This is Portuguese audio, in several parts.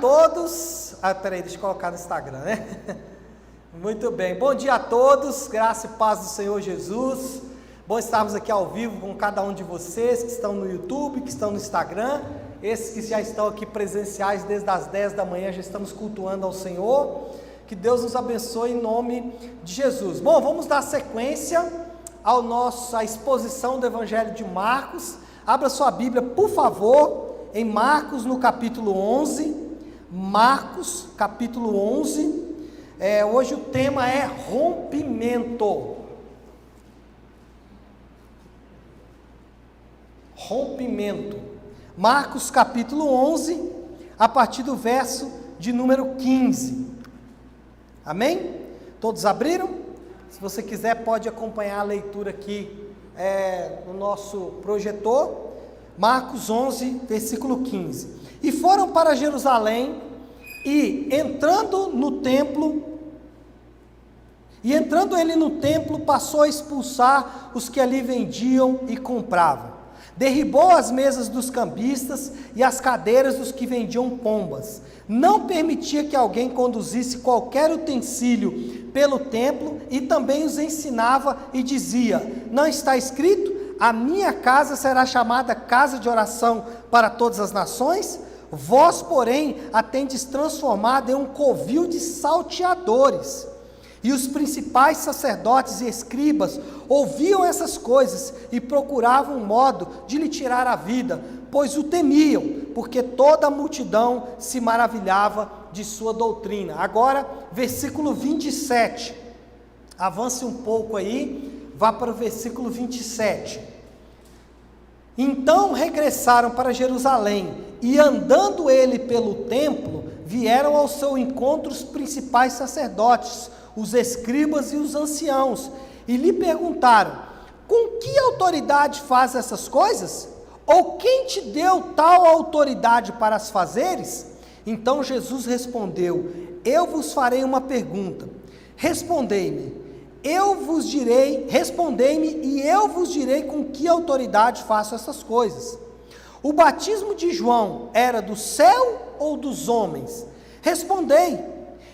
todos. Peraí, deixa eu colocar no Instagram, né? Muito bem, bom dia a todos, graça e paz do Senhor Jesus. Bom estarmos aqui ao vivo com cada um de vocês que estão no YouTube, que estão no Instagram. Esses que já estão aqui presenciais desde as 10 da manhã, já estamos cultuando ao Senhor. Que Deus nos abençoe em nome de Jesus. Bom, vamos dar sequência à exposição do Evangelho de Marcos. Abra sua Bíblia, por favor, em Marcos, no capítulo 11. Marcos, capítulo 11. Hoje o tema é rompimento. Rompimento. Marcos, capítulo 11, a partir do verso de número 15. Amém? Todos abriram? Se você quiser, pode acompanhar a leitura aqui no nosso projetor. Marcos 11, versículo 15. E foram para Jerusalém, e entrando ele no templo, passou a expulsar os que ali vendiam e compravam. Derribou as mesas dos cambistas e as cadeiras dos que vendiam pombas. Não permitia que alguém conduzisse qualquer utensílio pelo templo, e também os ensinava e dizia: não está escrito, a minha casa será chamada casa de oração para todas as nações? Vós, porém, a tendes transformado em um covil de salteadores. E os principais sacerdotes e escribas ouviam essas coisas e procuravam um modo de lhe tirar a vida, pois o temiam, porque toda a multidão se maravilhava de sua doutrina. Agora, versículo 27. Avance um pouco aí, vá para o versículo 27. Então regressaram para Jerusalém, e andando ele pelo templo, vieram ao seu encontro os principais sacerdotes, os escribas e os anciãos, e lhe perguntaram: com que autoridade faz essas coisas? Ou quem te deu tal autoridade para as fazeres? Então Jesus respondeu: eu vos farei uma pergunta, respondei-me, e eu vos direi com que autoridade faço essas coisas. O batismo de João era do céu ou dos homens? Respondei.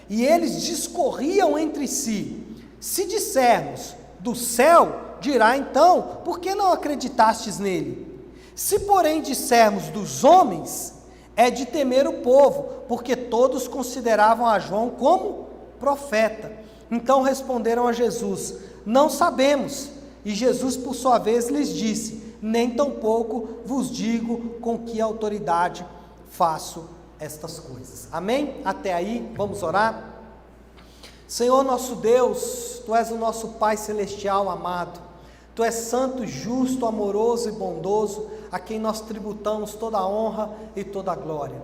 E eles discorriam entre si: se dissermos do céu, dirá então, por que não acreditastes nele? Se porém dissermos dos homens, é de temer o povo, porque todos consideravam a João como profeta. Então responderam a Jesus: não sabemos. E Jesus, por sua vez, lhes disse: nem tampouco vos digo com que autoridade faço estas coisas. Amém? Até aí, vamos orar? Senhor nosso Deus, Tu és o nosso Pai Celestial amado, Tu és santo, justo, amoroso e bondoso, a quem nós tributamos toda a honra e toda a glória.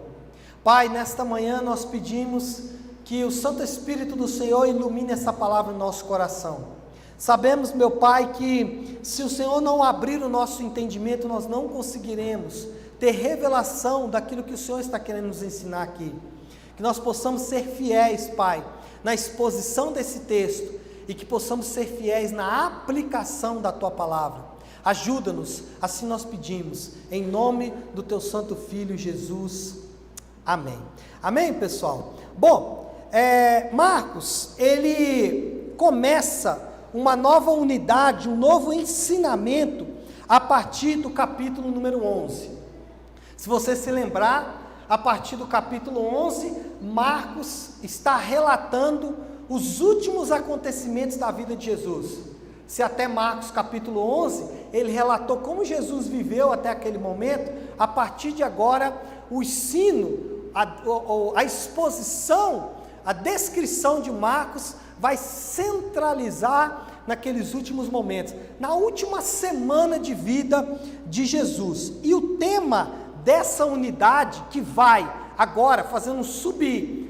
Pai, nesta manhã nós pedimos que o Santo Espírito do Senhor ilumine essa palavra no nosso coração. Sabemos, meu Pai, que se o Senhor não abrir o nosso entendimento, nós não conseguiremos ter revelação daquilo que o Senhor está querendo nos ensinar aqui. Que nós possamos ser fiéis, Pai, na exposição desse texto, e que possamos ser fiéis na aplicação da Tua palavra. Ajuda-nos, assim nós pedimos, em nome do Teu Santo Filho Jesus. Amém. Amém, pessoal? Bom, Marcos, ele começa uma nova unidade, um novo ensinamento, a partir do capítulo número 11. Se você se lembrar, a partir do capítulo 11, Marcos está relatando os últimos acontecimentos da vida de Jesus. Se até Marcos capítulo 11, ele relatou como Jesus viveu até aquele momento, a partir de agora, o ensino, a exposição, a descrição de Marcos vai centralizar naqueles últimos momentos, na última semana de vida de Jesus. E o tema dessa unidade, que vai agora fazendo um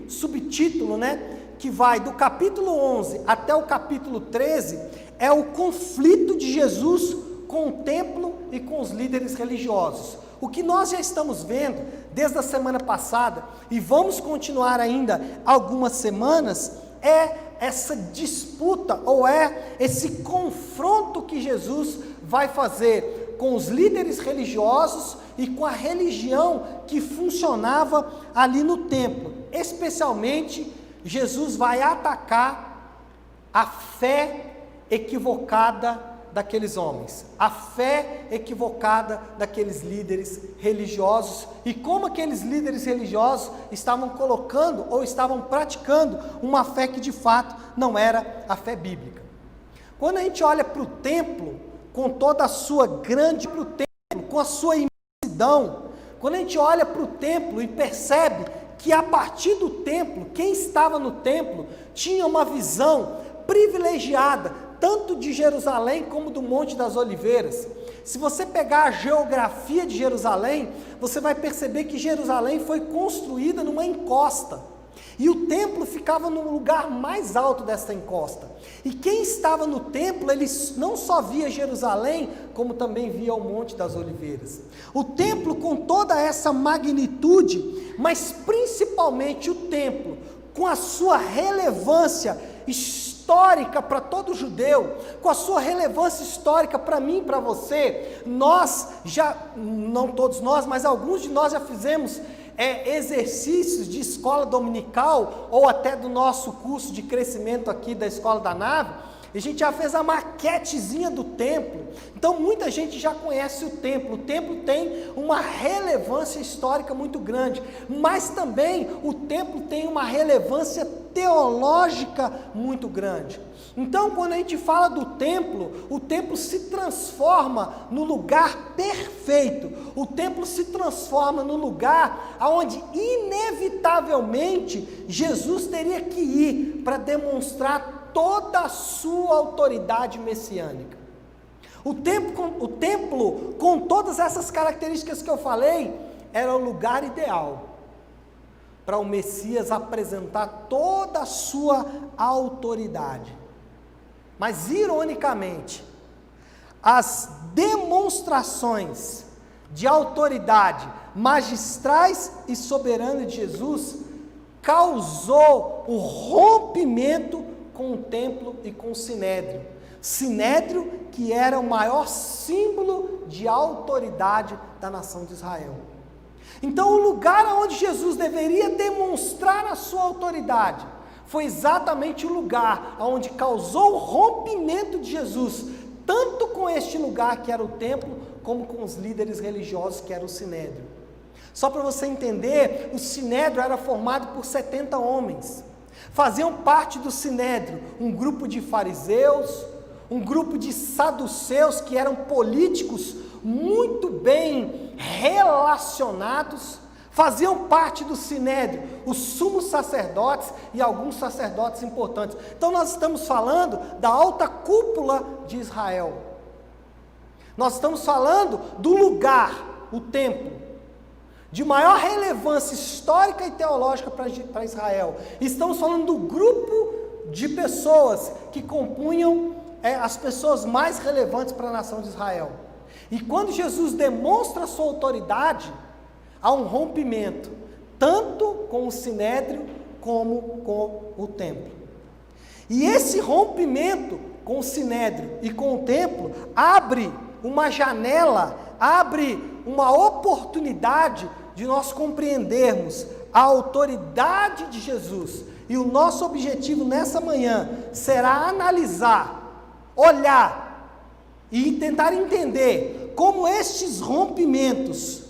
subtítulo, né? Que vai do capítulo 11 até o capítulo 13, é o conflito de Jesus com o templo e com os líderes religiosos. O que nós já estamos vendo desde a semana passada, e vamos continuar ainda algumas semanas, é essa disputa, ou é esse confronto que Jesus vai fazer com os líderes religiosos e com a religião que funcionava ali no templo. Especialmente, Jesus vai atacar a fé equivocada daqueles homens, a fé equivocada daqueles líderes religiosos, e como aqueles líderes religiosos estavam colocando ou estavam praticando uma fé que de fato não era a fé bíblica. Quando a gente olha para o templo, com toda a sua grande, para o templo, com a sua imensidão, quando a gente olha para o templo e percebe que a partir do templo, quem estava no templo tinha uma visão privilegiada, tanto de Jerusalém como do Monte das Oliveiras. Se você pegar a geografia de Jerusalém, você vai perceber que Jerusalém foi construída numa encosta, e o templo ficava no lugar mais alto dessa encosta. E quem estava no templo, ele não só via Jerusalém, como também via o Monte das Oliveiras. O templo com toda essa magnitude, mas principalmente o templo, com a sua relevância histórica para todo judeu, com a sua relevância histórica para mim e para você, nós já, não todos nós, mas alguns de nós já fizemos exercícios de escola dominical, ou até do nosso curso de crescimento aqui da Escola da Nave. A gente já fez a maquetezinha do templo, então muita gente já conhece o templo tem uma relevância histórica muito grande, mas também o templo tem uma relevância teológica muito grande. Então, quando a gente fala do templo, o templo se transforma no lugar perfeito, o templo se transforma no lugar onde inevitavelmente Jesus teria que ir para demonstrar toda a sua autoridade messiânica. O templo, com todas essas características que eu falei, era o lugar ideal para o Messias apresentar toda a sua autoridade. Mas, ironicamente, as demonstrações de autoridade magistrais e soberana de Jesus causou o rompimento com o templo e com o sinédrio. Sinédrio, que era o maior símbolo de autoridade da nação de Israel. Então, o lugar onde Jesus deveria demonstrar a sua autoridade foi exatamente o lugar onde causou o rompimento de Jesus, tanto com este lugar que era o templo, como com os líderes religiosos que era o sinédrio. Só para você entender, o sinédrio era formado por 70 homens. Faziam parte do sinédrio um grupo de fariseus, um grupo de saduceus, que eram políticos muito bem relacionados. Faziam parte do sinédrio os sumos sacerdotes e alguns sacerdotes importantes. Então nós estamos falando da alta cúpula de Israel. Nós estamos falando do lugar, o templo, de maior relevância histórica e teológica para Israel. Estamos falando do grupo de pessoas que compunham as pessoas mais relevantes para a nação de Israel. E quando Jesus demonstra a sua autoridade, há um rompimento, tanto com o sinédrio como com o templo. E esse rompimento com o sinédrio e com o templo abre uma janela, abre uma oportunidade de nós compreendermos a autoridade de Jesus. E o nosso objetivo nessa manhã será analisar, olhar e tentar entender como estes rompimentos,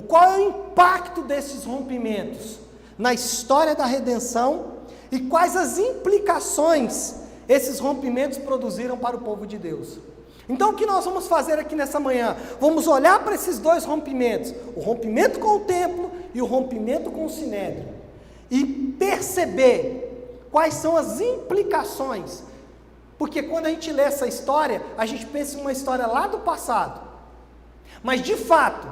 qual é o impacto desses rompimentos na história da redenção e quais as implicações esses rompimentos produziram para o povo de Deus. Então, o que nós vamos fazer aqui nessa manhã? Vamos olhar para esses dois rompimentos, o rompimento com o templo e o rompimento com o sinédrio, e perceber quais são as implicações, porque quando a gente lê essa história, a gente pensa em uma história lá do passado, mas de fato,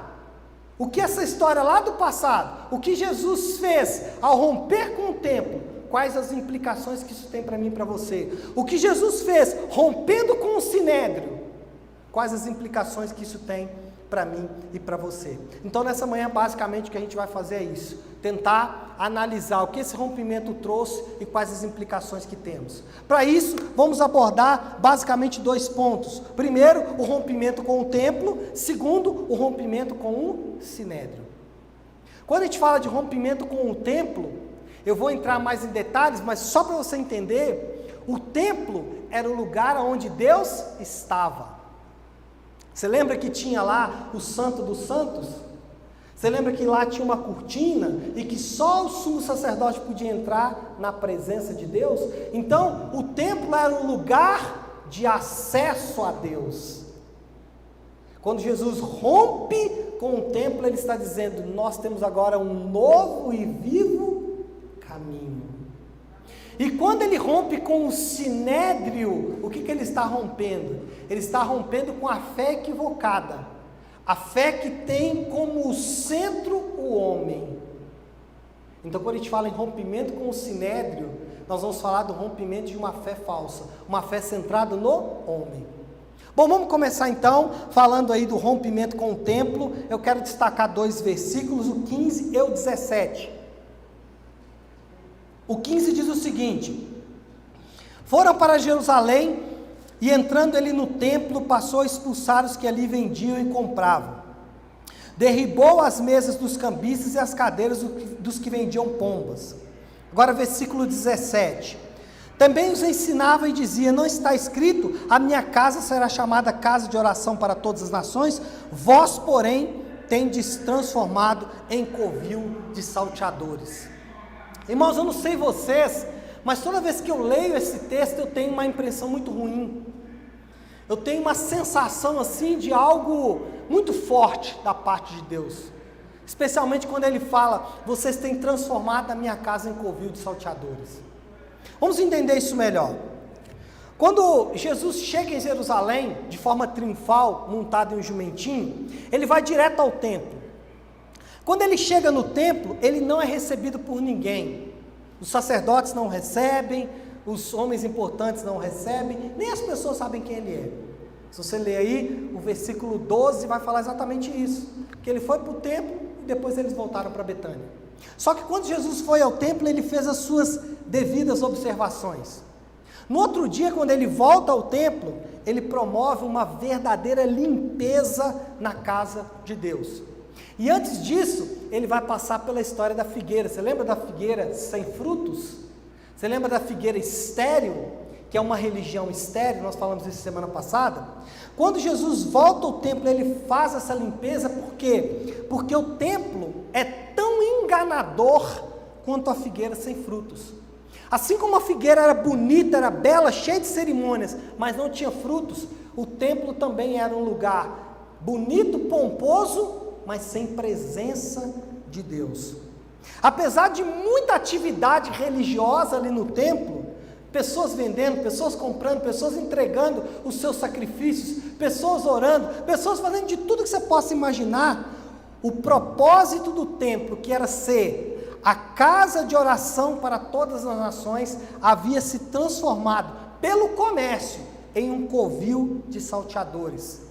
o que essa história lá do passado, o que Jesus fez ao romper com o templo, quais as implicações que isso tem para mim e para você? O que Jesus fez rompendo com o sinédrio, quais as implicações que isso tem para mim e para você. Então nessa manhã basicamente o que a gente vai fazer é isso, tentar analisar o que esse rompimento trouxe e quais as implicações que temos. Para isso vamos abordar basicamente 2 pontos. Primeiro, o rompimento com o templo. Segundo, o rompimento com o sinédrio. Quando a gente fala de rompimento com o templo, eu vou entrar mais em detalhes, mas só para você entender, o templo era o lugar onde Deus estava. Você lembra que tinha lá o Santo dos Santos? Você lembra que lá tinha uma cortina e que só o sumo sacerdote podia entrar na presença de Deus? Então, o templo era um lugar de acesso a Deus. Quando Jesus rompe com o templo, ele está dizendo, nós temos agora um novo e vivo caminho. E quando ele rompe com o sinédrio, o que ele está rompendo? Ele está rompendo com a fé equivocada, a fé que tem como centro o homem. Então quando a gente fala em rompimento com o sinédrio, nós vamos falar do rompimento de uma fé falsa, uma fé centrada no homem. Bom, vamos começar então, falando aí do rompimento com o templo. Eu quero destacar 2 versículos, o 15 e o 17. O 15 diz o seguinte: foram para Jerusalém, e entrando ele no templo, passou a expulsar os que ali vendiam e compravam. Derribou as mesas dos cambistas e as cadeiras dos que vendiam pombas. Agora versículo 17. Também os ensinava e dizia, não está escrito, a minha casa será chamada casa de oração para todas as nações, vós porém tendes transformado em covil de salteadores. Irmãos, eu não sei vocês, mas toda vez que eu leio esse texto, eu tenho uma impressão muito ruim. Eu tenho uma sensação assim de algo muito forte da parte de Deus. Especialmente quando ele fala, vocês têm transformado a minha casa em covil de salteadores. Vamos entender isso melhor. Quando Jesus chega em Jerusalém, de forma triunfal, montado em um jumentinho, ele vai direto ao templo. Quando ele chega no templo, ele não é recebido por ninguém. Os sacerdotes não recebem, os homens importantes não recebem, nem as pessoas sabem quem ele é. Se você ler aí, o versículo 12 vai falar exatamente isso, que ele foi para o templo e depois eles voltaram para Betânia. Só que quando Jesus foi ao templo, ele fez as suas devidas observações. No outro dia, quando ele volta ao templo, ele promove uma verdadeira limpeza na casa de Deus. E antes disso, ele vai passar pela história da figueira. Você lembra da figueira sem frutos? Você lembra da figueira estéril, que é uma religião estéril? Nós falamos isso semana passada. Quando Jesus volta ao templo, ele faz essa limpeza, por quê? Porque o templo é tão enganador quanto a figueira sem frutos. Assim como a figueira era bonita, era bela, cheia de cerimônias, mas não tinha frutos, o templo também era um lugar bonito, pomposo, mas sem presença de Deus. Apesar de muita atividade religiosa ali no templo, pessoas vendendo, pessoas comprando, pessoas entregando os seus sacrifícios, pessoas orando, pessoas fazendo de tudo que você possa imaginar, o propósito do templo, que era ser a casa de oração para todas as nações, havia se transformado pelo comércio em um covil de salteadores.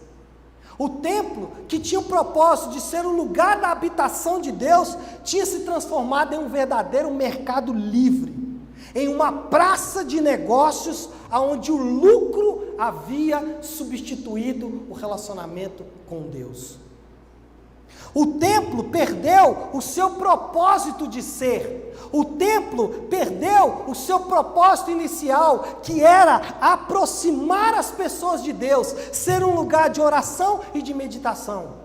O templo, que tinha o propósito de ser o lugar da habitação de Deus, tinha se transformado em um verdadeiro mercado livre, em uma praça de negócios, onde o lucro havia substituído o relacionamento com Deus. O templo perdeu o seu propósito de ser. O templo perdeu o seu propósito inicial, que era aproximar as pessoas de Deus, ser um lugar de oração e de meditação.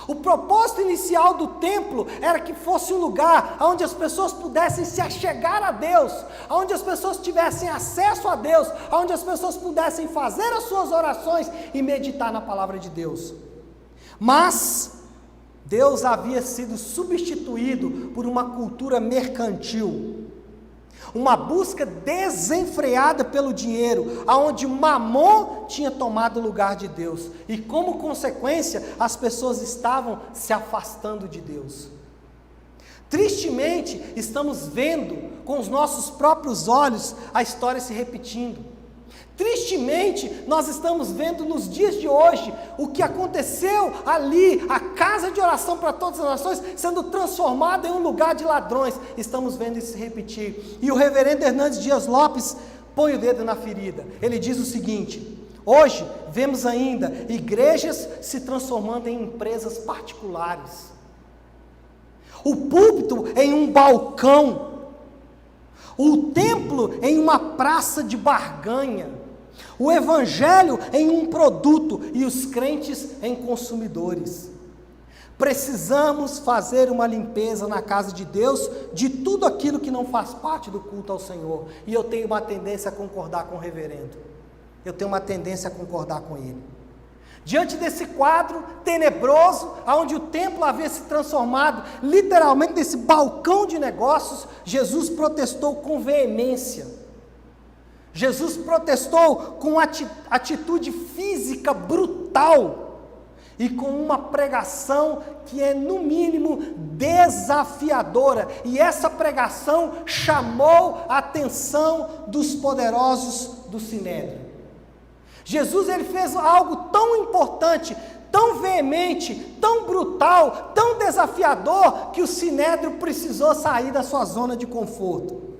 O propósito inicial do templo era que fosse um lugar onde as pessoas pudessem se achegar a Deus, onde as pessoas tivessem acesso a Deus, onde as pessoas pudessem fazer as suas orações e meditar na palavra de Deus. Mas Deus havia sido substituído por uma cultura mercantil, uma busca desenfreada pelo dinheiro, onde Mamon tinha tomado o lugar de Deus, e como consequência, as pessoas estavam se afastando de Deus. Tristemente, estamos vendo com os nossos próprios olhos a história se repetindo. Tristemente, nós estamos vendo nos dias de hoje o que aconteceu ali, a casa de oração para todas as nações, sendo transformada em um lugar de ladrões. Estamos vendo isso se repetir. E o reverendo Hernandes Dias Lopes põe o dedo na ferida. Ele diz o seguinte: hoje vemos ainda igrejas se transformando em empresas particulares, o púlpito em um balcão, o templo em uma praça de barganha, o evangelho em um produto e os crentes em consumidores. Precisamos fazer uma limpeza na casa de Deus de tudo aquilo que não faz parte do culto ao Senhor. E eu tenho uma tendência a concordar com o reverendo. Eu tenho uma tendência a concordar com ele. Diante desse quadro tenebroso, onde o templo havia se transformado literalmente nesse balcão de negócios, Jesus protestou com veemência. Jesus protestou com atitude física brutal e com uma pregação que é, no mínimo, desafiadora. E essa pregação chamou a atenção dos poderosos do Sinédrio. Jesus, ele fez algo tão importante, tão veemente, tão brutal, tão desafiador, que o Sinédrio precisou sair da sua zona de conforto.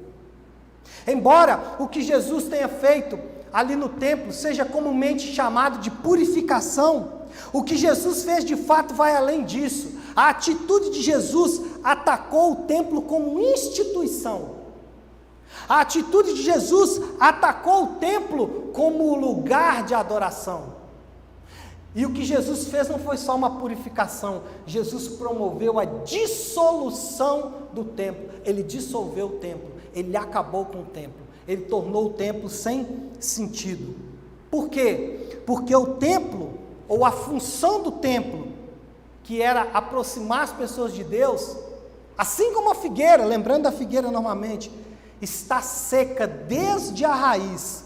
Embora o que Jesus tenha feito ali no templo seja comumente chamado de purificação, o que Jesus fez de fato vai além disso. A atitude de Jesus atacou o templo como instituição. A atitude de Jesus atacou o templo como lugar de adoração. E o que Jesus fez não foi só uma purificação, Jesus promoveu a dissolução do templo. Ele dissolveu o templo, ele acabou com o templo, ele tornou o templo sem sentido. Por quê? Porque o templo, ou a função do templo, que era aproximar as pessoas de Deus, assim como a figueira, lembrando da figueira novamente, está seca desde a raiz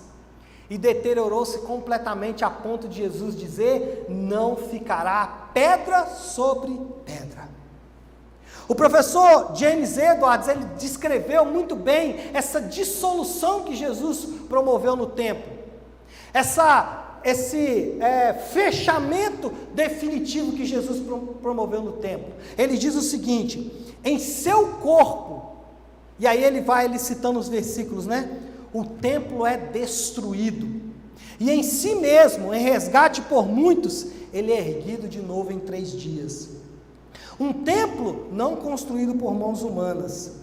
e deteriorou-se completamente a ponto de Jesus dizer: não ficará pedra sobre pedra. O professor James Edwards, ele descreveu muito bem essa dissolução que Jesus promoveu no templo, esse fechamento definitivo que Jesus promoveu no templo. Ele diz o seguinte: em seu corpo, e aí ele citando os versículos, o templo é destruído, e em si mesmo, em resgate por muitos, ele é erguido de novo em 3 dias. Um templo não construído por mãos humanas,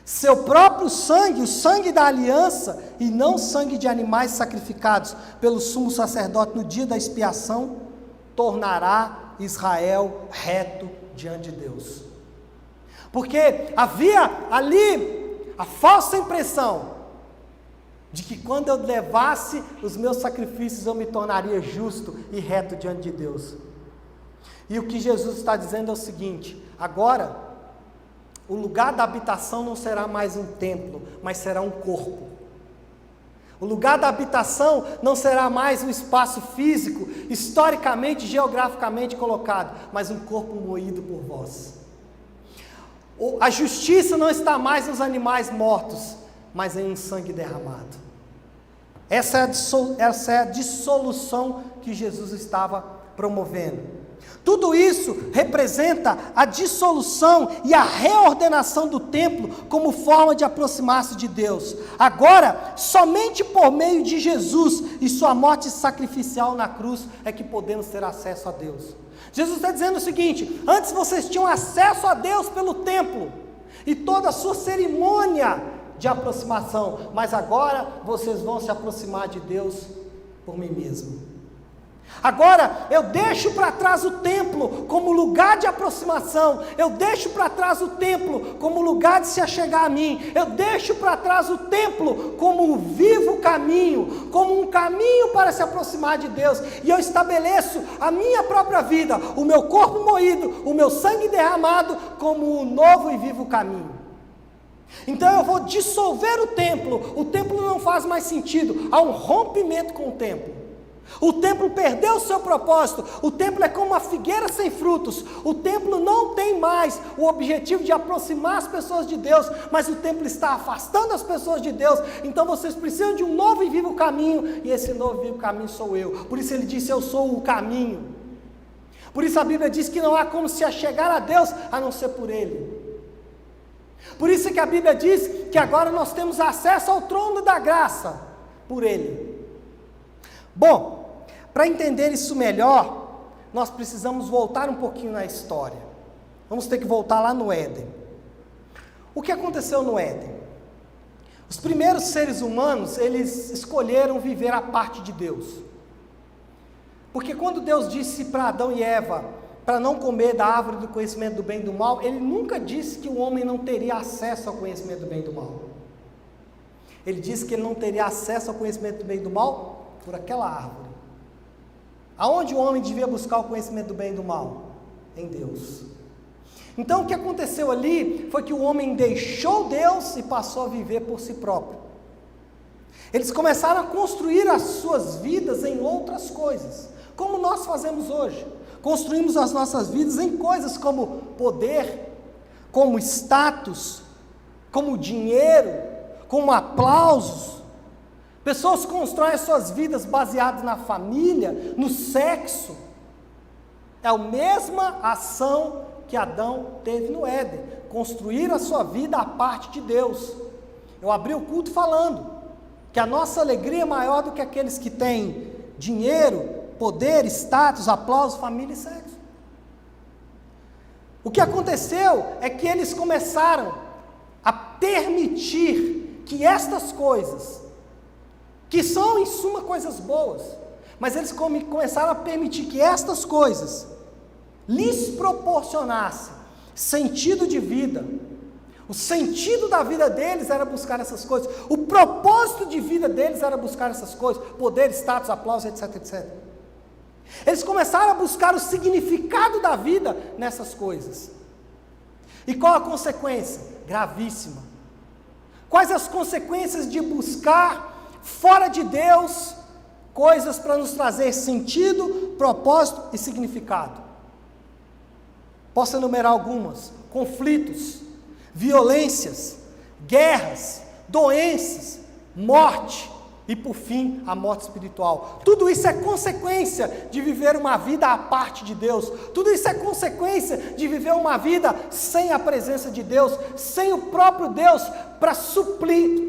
seu próprio sangue, o sangue da aliança, e não sangue de animais sacrificados pelo sumo sacerdote no dia da expiação, tornará Israel reto diante de Deus. Porque havia ali a falsa impressão de que quando eu levasse os meus sacrifícios eu me tornaria justo e reto diante de Deus. E o que Jesus está dizendo é o seguinte: agora o lugar da habitação não será mais um templo, mas será um corpo. O lugar da habitação não será mais um espaço físico, historicamente, geograficamente colocado, mas um corpo moído por vós. A justiça não está mais nos animais mortos, mas em um sangue derramado. Essa é a dissolução que Jesus estava promovendo. Tudo isso representa a dissolução e a reordenação do templo como forma de aproximar-se de Deus. Agora, somente por meio de Jesus e sua morte sacrificial na cruz é que podemos ter acesso a Deus. Jesus está dizendo o seguinte: antes vocês tinham acesso a Deus pelo templo e toda a sua cerimônia de aproximação, mas agora vocês vão se aproximar de Deus por mim mesmo. Agora eu deixo para trás o templo como lugar de aproximação, eu deixo para trás o templo como lugar de se achegar a mim, eu deixo para trás o templo como um vivo caminho, como um caminho para se aproximar de Deus, e eu estabeleço a minha própria vida, o meu corpo moído, o meu sangue derramado, como um novo e vivo caminho. Então eu vou dissolver o templo não faz mais sentido, há um rompimento com o templo. O templo perdeu o seu propósito. O templo é como uma figueira sem frutos. O templo não tem mais o objetivo de aproximar as pessoas de Deus, mas o templo está afastando as pessoas de Deus. Então vocês precisam de um novo e vivo caminho, e esse novo e vivo caminho sou eu. Por isso ele disse: eu sou o caminho. Por isso a Bíblia diz que não há como se achegar a Deus a não ser por Ele. Por isso que a Bíblia diz que agora nós temos acesso ao trono da graça por Ele. Bom, para entender isso melhor, nós precisamos voltar um pouquinho na história. Vamos ter que voltar lá no Éden. O que aconteceu no Éden? Os primeiros seres humanos, eles escolheram viver à parte de Deus. Porque quando Deus disse para Adão e Eva para não comer da árvore do conhecimento do bem e do mal, Ele nunca disse que o homem não teria acesso ao conhecimento do bem e do mal. Ele disse que ele não teria acesso ao conhecimento do bem e do mal por aquela árvore. Aonde o homem devia buscar o conhecimento do bem e do mal? Em Deus. Então o que aconteceu ali foi que o homem deixou Deus e passou a viver por si próprio. Eles começaram a construir as suas vidas em outras coisas, como nós fazemos hoje. Construímos as nossas vidas em coisas como poder, como status, como dinheiro, como aplausos. Pessoas constroem suas vidas baseadas na família, no sexo. É a mesma ação que Adão teve no Éden, construir a sua vida à parte de Deus. Eu abri o culto falando que a nossa alegria é maior do que aqueles que têm dinheiro, poder, status, aplauso, família e sexo. O que aconteceu é que eles começaram a permitir que estas coisas, que são em suma coisas boas, mas eles começaram a permitir que estas coisas lhes proporcionassem sentido de vida. O sentido da vida deles era buscar essas coisas, o propósito de vida deles era buscar essas coisas, poder, status, aplauso, etc, etc. Eles começaram a buscar o significado da vida nessas coisas. E qual a consequência? Gravíssima. Quais as consequências de buscar fora de Deus coisas para nos trazer sentido, propósito e significado? Posso enumerar algumas: conflitos, violências, guerras, doenças, morte e, por fim, a morte espiritual. Tudo isso é consequência de viver uma vida à parte de Deus. Tudo isso é consequência de viver uma vida sem a presença de Deus, sem o próprio Deus para suprir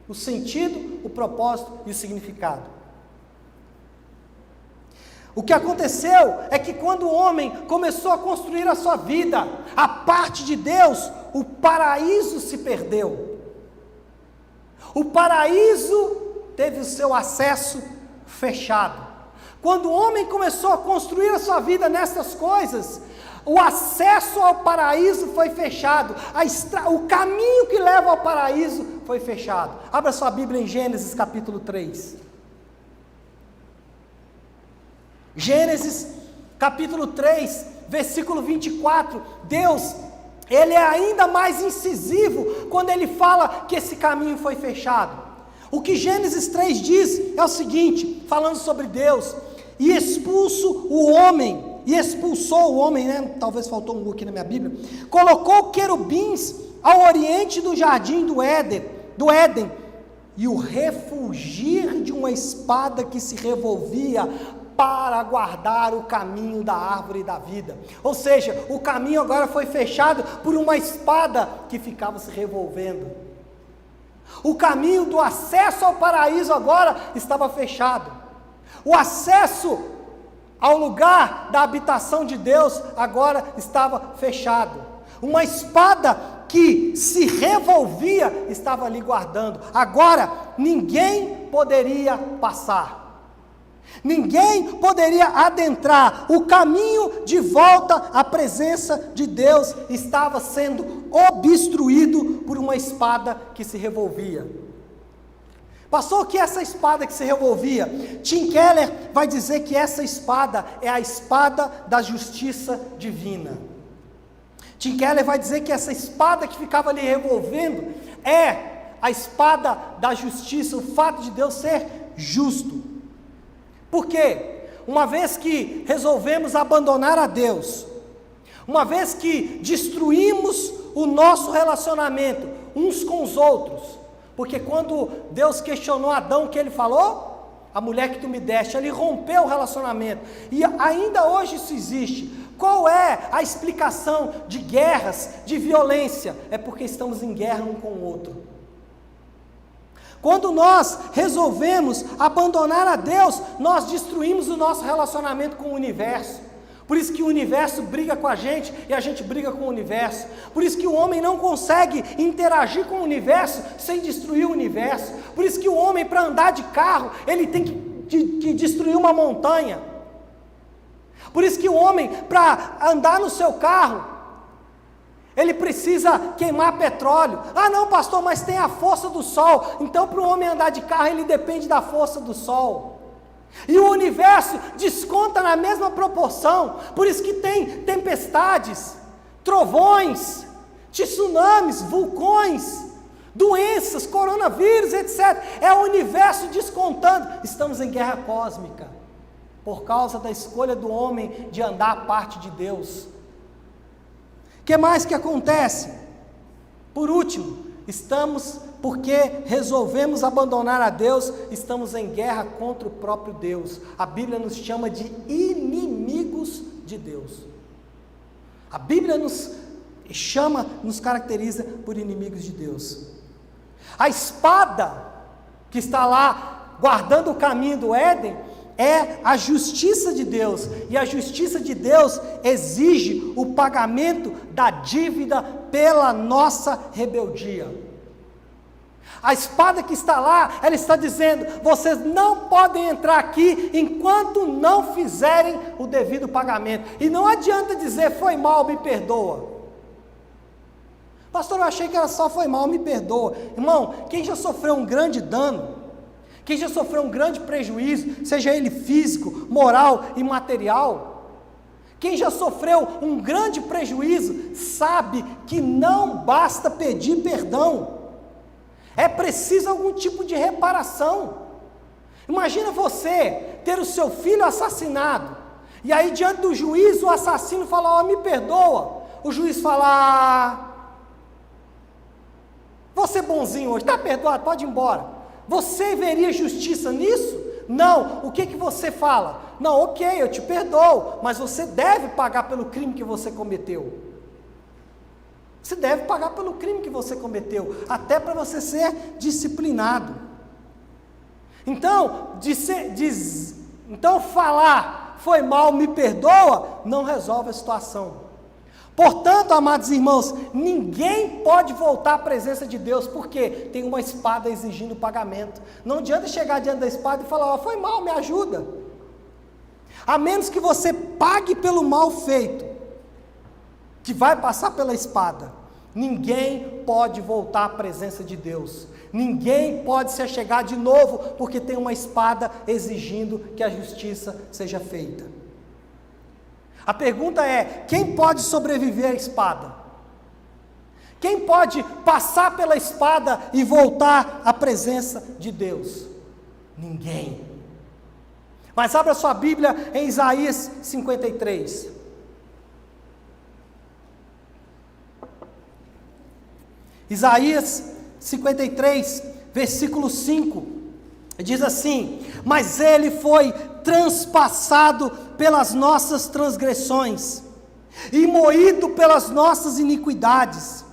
o sentido, o propósito e o significado. O que aconteceu é que quando o homem começou a construir a sua vida à parte de Deus, o paraíso se perdeu. O paraíso teve o seu acesso fechado. Quando o homem começou a construir a sua vida nessas coisas, o acesso ao paraíso foi fechado. O caminho que leva ao paraíso foi fechado. Abra sua Bíblia em Gênesis capítulo 3. Gênesis capítulo 3, versículo 24, Deus, Ele é ainda mais incisivo quando Ele fala que esse caminho foi fechado. O que Gênesis 3 diz é o seguinte, falando sobre Deus: e expulsou o homem, né? Talvez faltou um aqui na minha Bíblia, colocou querubins ao oriente do jardim do Éden, e o refulgir de uma espada que se revolvia para guardar o caminho da árvore da vida. Ou seja, o caminho agora foi fechado por uma espada que ficava se revolvendo. O caminho do acesso ao paraíso agora estava fechado. O acesso ao lugar da habitação de Deus agora estava fechado. Uma espada que se revolvia estava ali guardando. Agora ninguém poderia passar. Ninguém poderia adentrar. O caminho de volta à presença de Deus estava sendo obstruído por uma espada que se revolvia. Passou que essa espada que se revolvia, Tim Keller vai dizer que essa espada é a espada da justiça divina. Tim Keller vai dizer que essa espada que ficava ali revolvendo é a espada da justiça, o fato de Deus ser justo. Por quê? Uma vez que resolvemos abandonar a Deus, uma vez que destruímos o nosso relacionamento uns com os outros, porque quando Deus questionou Adão, o que ele falou? A mulher que tu me deste, ele rompeu o relacionamento, e ainda hoje isso existe. Qual é a explicação de guerras, de violência? É porque estamos em guerra um com o outro. Quando nós resolvemos abandonar a Deus, nós destruímos o nosso relacionamento com o universo. Por isso que o universo briga com a gente e a gente briga com o universo. Por isso que o homem não consegue interagir com o universo sem destruir o universo. Por isso que o homem, para andar de carro, ele tem que destruir uma montanha. Por isso que o homem, para andar no seu carro, ele precisa queimar petróleo. Ah não, pastor, mas tem a força do sol. Então para o homem andar de carro, ele depende da força do sol. E o universo desconta na mesma proporção. Por isso que tem tempestades, trovões, tsunamis, vulcões, doenças, coronavírus, etc. É o universo descontando. Estamos em guerra cósmica, por causa da escolha do homem de andar à parte de Deus. O que mais que acontece? Por último, porque resolvemos abandonar a Deus, estamos em guerra contra o próprio Deus. A Bíblia nos chama de inimigos de Deus. A Bíblia nos caracteriza por inimigos de Deus. A espada que está lá guardando o caminho do Éden é a justiça de Deus, e a justiça de Deus exige o pagamento da dívida pela nossa rebeldia. A espada que está lá, ela está dizendo: vocês não podem entrar aqui enquanto não fizerem o devido pagamento. E não adianta dizer foi mal, me perdoa. Pastor, eu achei que era só foi mal, me perdoa. Irmão, quem já sofreu um grande dano, quem já sofreu um grande prejuízo, seja ele físico, moral e material, quem já sofreu um grande prejuízo, sabe que não basta pedir perdão, é preciso algum tipo de reparação. Imagina você ter o seu filho assassinado, e aí diante do juiz o assassino fala: me perdoa. O juiz fala: você bonzinho hoje, está perdoado, pode ir embora. Você veria justiça nisso? Não. O que você fala? Não, ok, eu te perdoo, mas você deve pagar pelo crime que você cometeu. Você deve pagar pelo crime que você cometeu, até para você ser disciplinado. Então, então falar foi mal, me perdoa, não resolve a situação. Portanto, amados irmãos, ninguém pode voltar à presença de Deus, porque tem uma espada exigindo pagamento. Não adianta chegar diante da espada e falar: foi mal, me ajuda. A menos que você pague pelo mal feito, que vai passar pela espada. Ninguém pode voltar à presença de Deus. Ninguém pode se achegar de novo, porque tem uma espada exigindo que a justiça seja feita. A pergunta é: quem pode sobreviver à espada? Quem pode passar pela espada e voltar à presença de Deus? Ninguém. Mas abra sua Bíblia em Isaías 53. Isaías 53, versículo 5, diz assim: mas ele foi transpassado pelas nossas transgressões e moído pelas nossas iniquidades.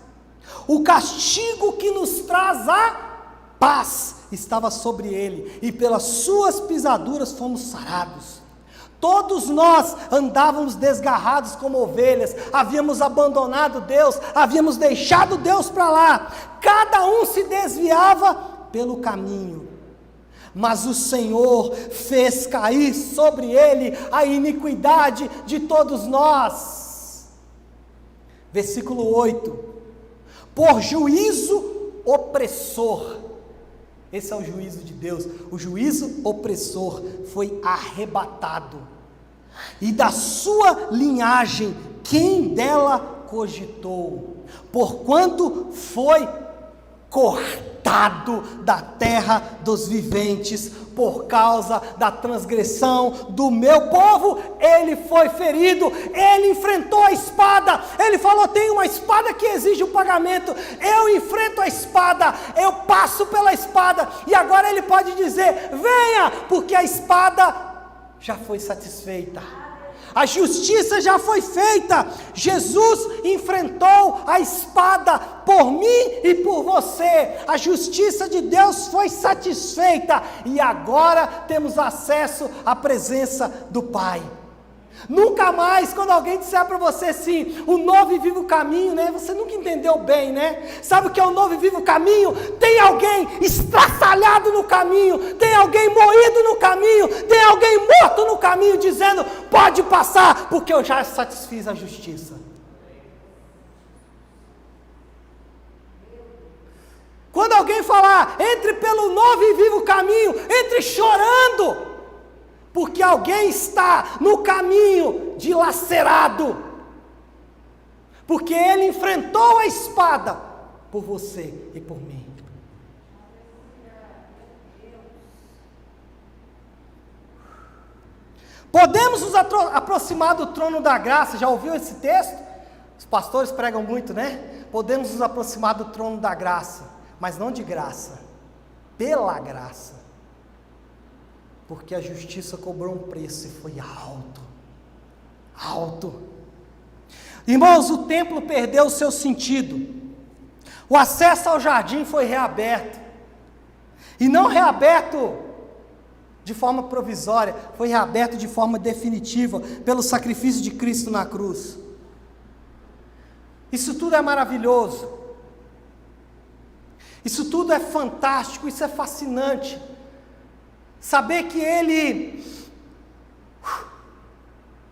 O castigo que nos traz a paz estava sobre ele, e pelas suas pisaduras fomos sarados. Todos nós andávamos desgarrados como ovelhas, havíamos abandonado Deus, havíamos deixado Deus para lá, cada um se desviava pelo caminho, mas o Senhor fez cair sobre ele a iniquidade de todos nós. Versículo 8: por juízo opressor, esse é o juízo de Deus, o juízo opressor foi arrebatado, e da sua linhagem quem dela cogitou? Porquanto foi cortado da terra dos viventes, por causa da transgressão do meu povo, ele foi ferido, ele enfrentou a espada, ele falou: tem uma espada que exige o pagamento, eu enfrento a espada, eu passo pela espada, e agora ele pode dizer: venha, porque a espada já foi satisfeita. A justiça já foi feita. Jesus enfrentou a espada por mim e por você. A justiça de Deus foi satisfeita. E agora temos acesso à presença do Pai. Nunca mais, quando alguém disser para você assim, o novo e vivo caminho, né? Você nunca entendeu bem, né? Sabe o que é o novo e vivo caminho? Tem alguém estraçalhado no caminho, tem alguém moído no caminho, tem alguém morto no caminho, dizendo: pode passar, porque eu já satisfiz a justiça. Quando alguém falar: entre pelo novo e vivo caminho, entre chorando, porque alguém está no caminho dilacerado, porque ele enfrentou a espada por você e por mim. Podemos nos aproximar do trono da graça. Já ouviu esse texto? Os pastores pregam muito, né? Podemos nos aproximar do trono da graça, mas não de graça, pela graça. Porque a justiça cobrou um preço e foi alto. Alto. Irmãos, o templo perdeu o seu sentido. O acesso ao jardim foi reaberto. E não reaberto de forma provisória, foi reaberto de forma definitiva, pelo sacrifício de Cristo na cruz. Isso tudo é maravilhoso. Isso tudo é fantástico, isso é fascinante. Saber que ele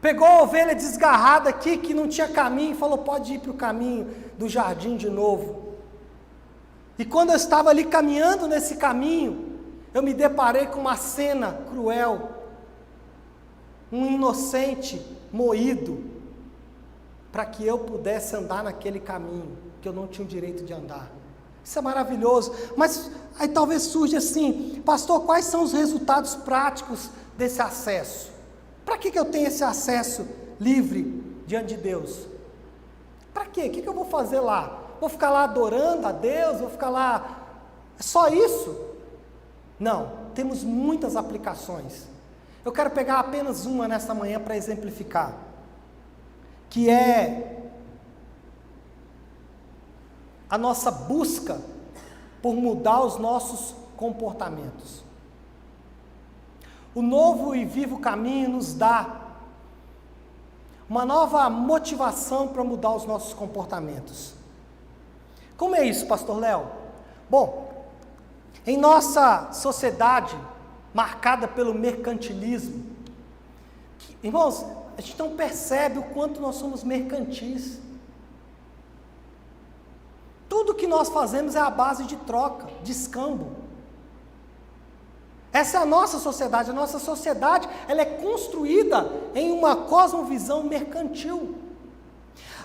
pegou a ovelha desgarrada aqui, que não tinha caminho, e falou: pode ir para o caminho do jardim de novo. E quando eu estava ali caminhando nesse caminho, eu me deparei com uma cena cruel. Um inocente moído, para que eu pudesse andar naquele caminho, que eu não tinha o direito de andar. Isso é maravilhoso, mas aí talvez surja assim: pastor, quais são os resultados práticos desse acesso? Para que eu tenho esse acesso livre diante de Deus? Para quê? O que eu vou fazer lá? Vou ficar lá adorando a Deus? Vou ficar lá... É só isso? Não, temos muitas aplicações. Eu quero pegar apenas uma nesta manhã para exemplificar, que é a nossa busca por mudar os nossos comportamentos. O novo e vivo caminho nos dá uma nova motivação para mudar os nossos comportamentos. Como é isso, pastor Léo? Bom, em nossa sociedade marcada pelo mercantilismo, irmãos, a gente não percebe o quanto nós somos mercantis. Tudo que nós fazemos é a base de troca, de escambo. Essa é a nossa sociedade. A nossa sociedade, ela é construída em uma cosmovisão mercantil.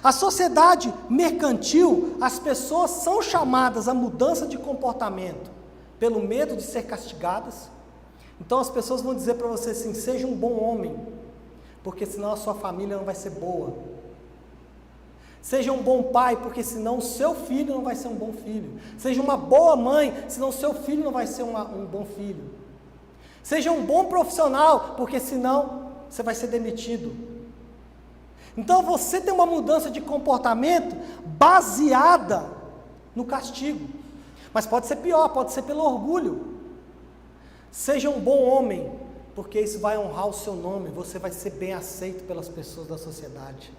A sociedade mercantil, as pessoas são chamadas à mudança de comportamento pelo medo de ser castigadas. Então as pessoas vão dizer para você assim: seja um bom homem, porque senão a sua família não vai ser boa. Seja um bom pai, porque senão o seu filho não vai ser um bom filho. Seja uma boa mãe, senão o seu filho não vai ser um bom filho. Seja um bom profissional, porque senão você vai ser demitido. Então você tem uma mudança de comportamento baseada no castigo. Mas pode ser pior, pode ser pelo orgulho. Seja um bom homem, porque isso vai honrar o seu nome, você vai ser bem aceito pelas pessoas da sociedade.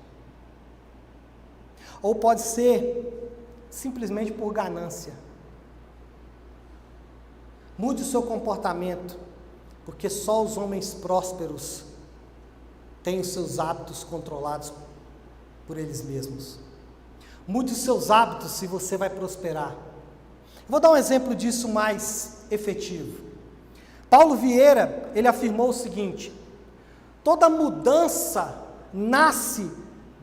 Ou pode ser simplesmente por ganância. Mude o seu comportamento, porque só os homens prósperos têm os seus hábitos controlados por eles mesmos. Mude os seus hábitos se você vai prosperar. Vou dar um exemplo disso mais efetivo. Paulo Vieira, ele afirmou o seguinte: toda mudança nasce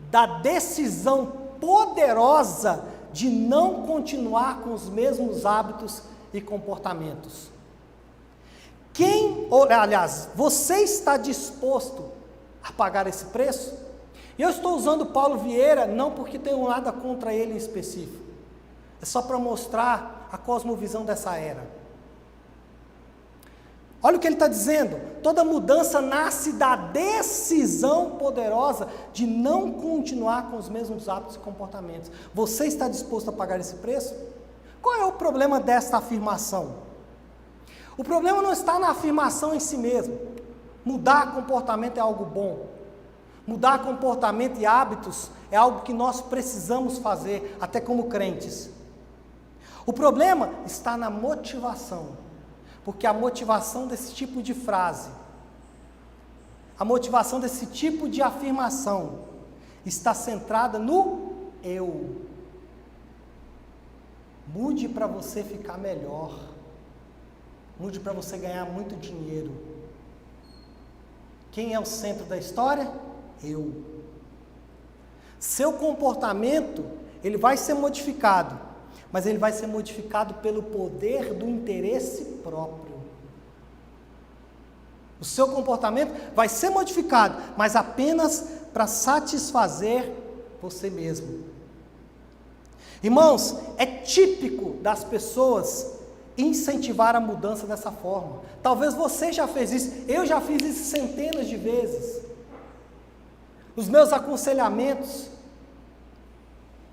da decisão poderosa de não continuar com os mesmos hábitos e comportamentos. Você está disposto a pagar esse preço? E eu estou usando Paulo Vieira não porque tenho nada contra ele em específico, é só para mostrar a cosmovisão dessa era. Olha o que ele está dizendo: toda mudança nasce da decisão poderosa de não continuar com os mesmos hábitos e comportamentos. Você está disposto a pagar esse preço? Qual é o problema desta afirmação? O problema não está na afirmação em si mesmo. Mudar comportamento é algo bom. Mudar comportamento e hábitos é algo que nós precisamos fazer, até como crentes. O problema está na motivação. Porque a motivação desse tipo de frase, a motivação desse tipo de afirmação, está centrada no eu. Mude para você ficar melhor. Mude para você ganhar muito dinheiro. Quem é o centro da história? Eu. Seu comportamento, ele vai ser modificado, mas ele vai ser modificado pelo poder do interesse próprio. O seu comportamento vai ser modificado, mas apenas para satisfazer você mesmo. Irmãos, é típico das pessoas incentivar a mudança dessa forma. Talvez você já fez isso, eu já fiz isso centenas de vezes. Os meus aconselhamentos,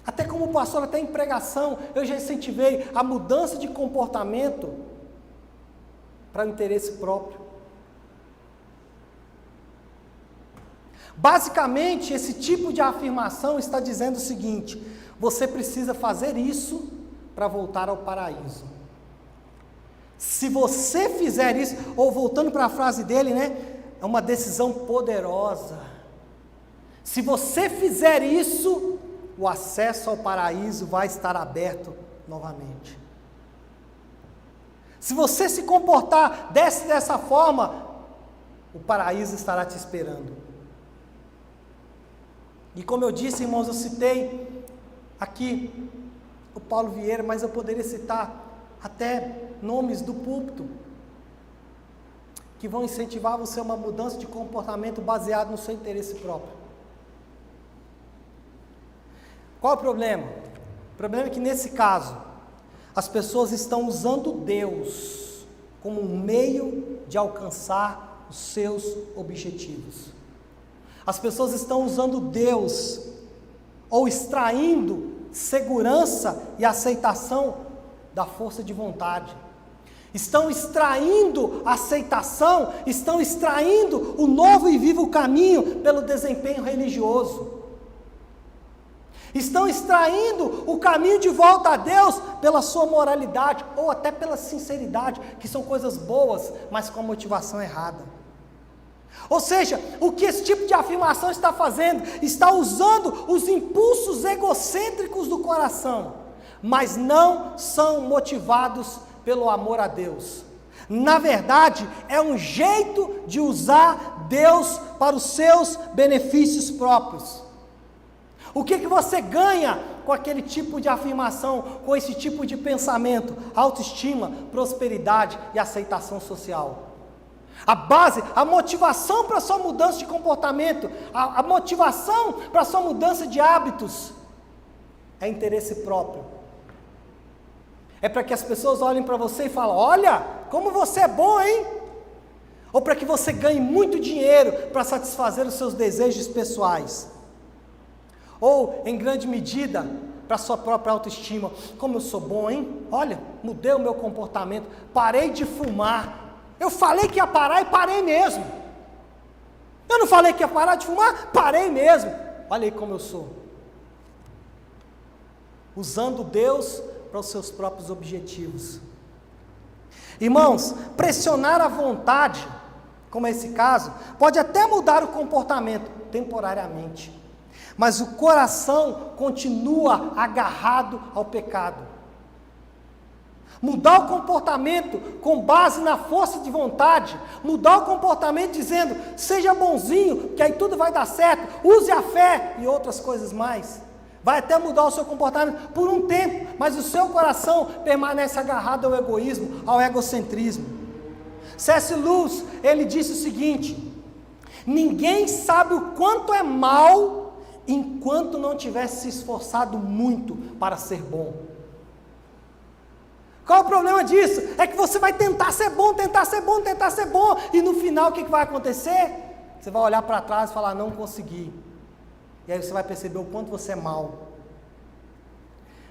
até como pastor, até em pregação, eu já incentivei a mudança de comportamento para o interesse próprio. Basicamente, esse tipo de afirmação está dizendo o seguinte: você precisa fazer isso para voltar ao paraíso. Se você fizer isso, ou voltando para a frase dele, é uma decisão poderosa. Se você fizer isso, o acesso ao paraíso vai estar aberto novamente. Se você se comportar dessa forma, o paraíso estará te esperando. E como eu disse, irmãos, eu citei aqui o Paulo Vieira, mas eu poderia citar até nomes do púlpito que vão incentivar você a uma mudança de comportamento baseado no seu interesse próprio. Qual é o problema? O problema é que nesse caso, as pessoas estão usando Deus como um meio de alcançar os seus objetivos. As pessoas estão usando Deus, ou extraindo segurança e aceitação da força de vontade. Estão extraindo aceitação, estão extraindo o novo e vivo caminho pelo desempenho religioso. Estão extraindo o caminho de volta a Deus pela sua moralidade, ou até pela sinceridade, que são coisas boas, mas com a motivação errada. Ou seja, o que esse tipo de afirmação está fazendo? Está usando os impulsos egocêntricos do coração, mas não são motivados pelo amor a Deus. Na verdade, é um jeito de usar Deus para os seus benefícios próprios. O que você ganha com aquele tipo de afirmação, com esse tipo de pensamento? Autoestima, prosperidade e aceitação social. A base, a motivação para a sua mudança de comportamento, a motivação para a sua mudança de hábitos, é interesse próprio. É para que as pessoas olhem para você e falem: olha, como você é bom, hein? Ou para que você ganhe muito dinheiro para satisfazer os seus desejos pessoais. Ou, em grande medida, para a sua própria autoestima. Como eu sou bom, hein? Olha, mudei o meu comportamento, parei de fumar. Eu falei que ia parar e parei mesmo. Eu não falei que ia parar de fumar? Parei mesmo. Olha aí como eu sou. Usando Deus para os seus próprios objetivos. Irmãos, pressionar a vontade, como é esse caso, pode até mudar o comportamento temporariamente, mas o coração continua agarrado ao pecado. Mudar o comportamento com base na força de vontade, mudar o comportamento dizendo: seja bonzinho, que aí tudo vai dar certo, use a fé e outras coisas mais, vai até mudar o seu comportamento por um tempo, mas o seu coração permanece agarrado ao egoísmo, ao egocentrismo. C.S. Lewis, ele disse o seguinte: ninguém sabe o quanto é mal enquanto não tiver se esforçado muito para ser bom. Qual é o problema disso? É que você vai tentar ser bom, tentar ser bom, tentar ser bom, e no final o que vai acontecer? Você vai olhar para trás e falar, não consegui. E aí você vai perceber o quanto você é mal.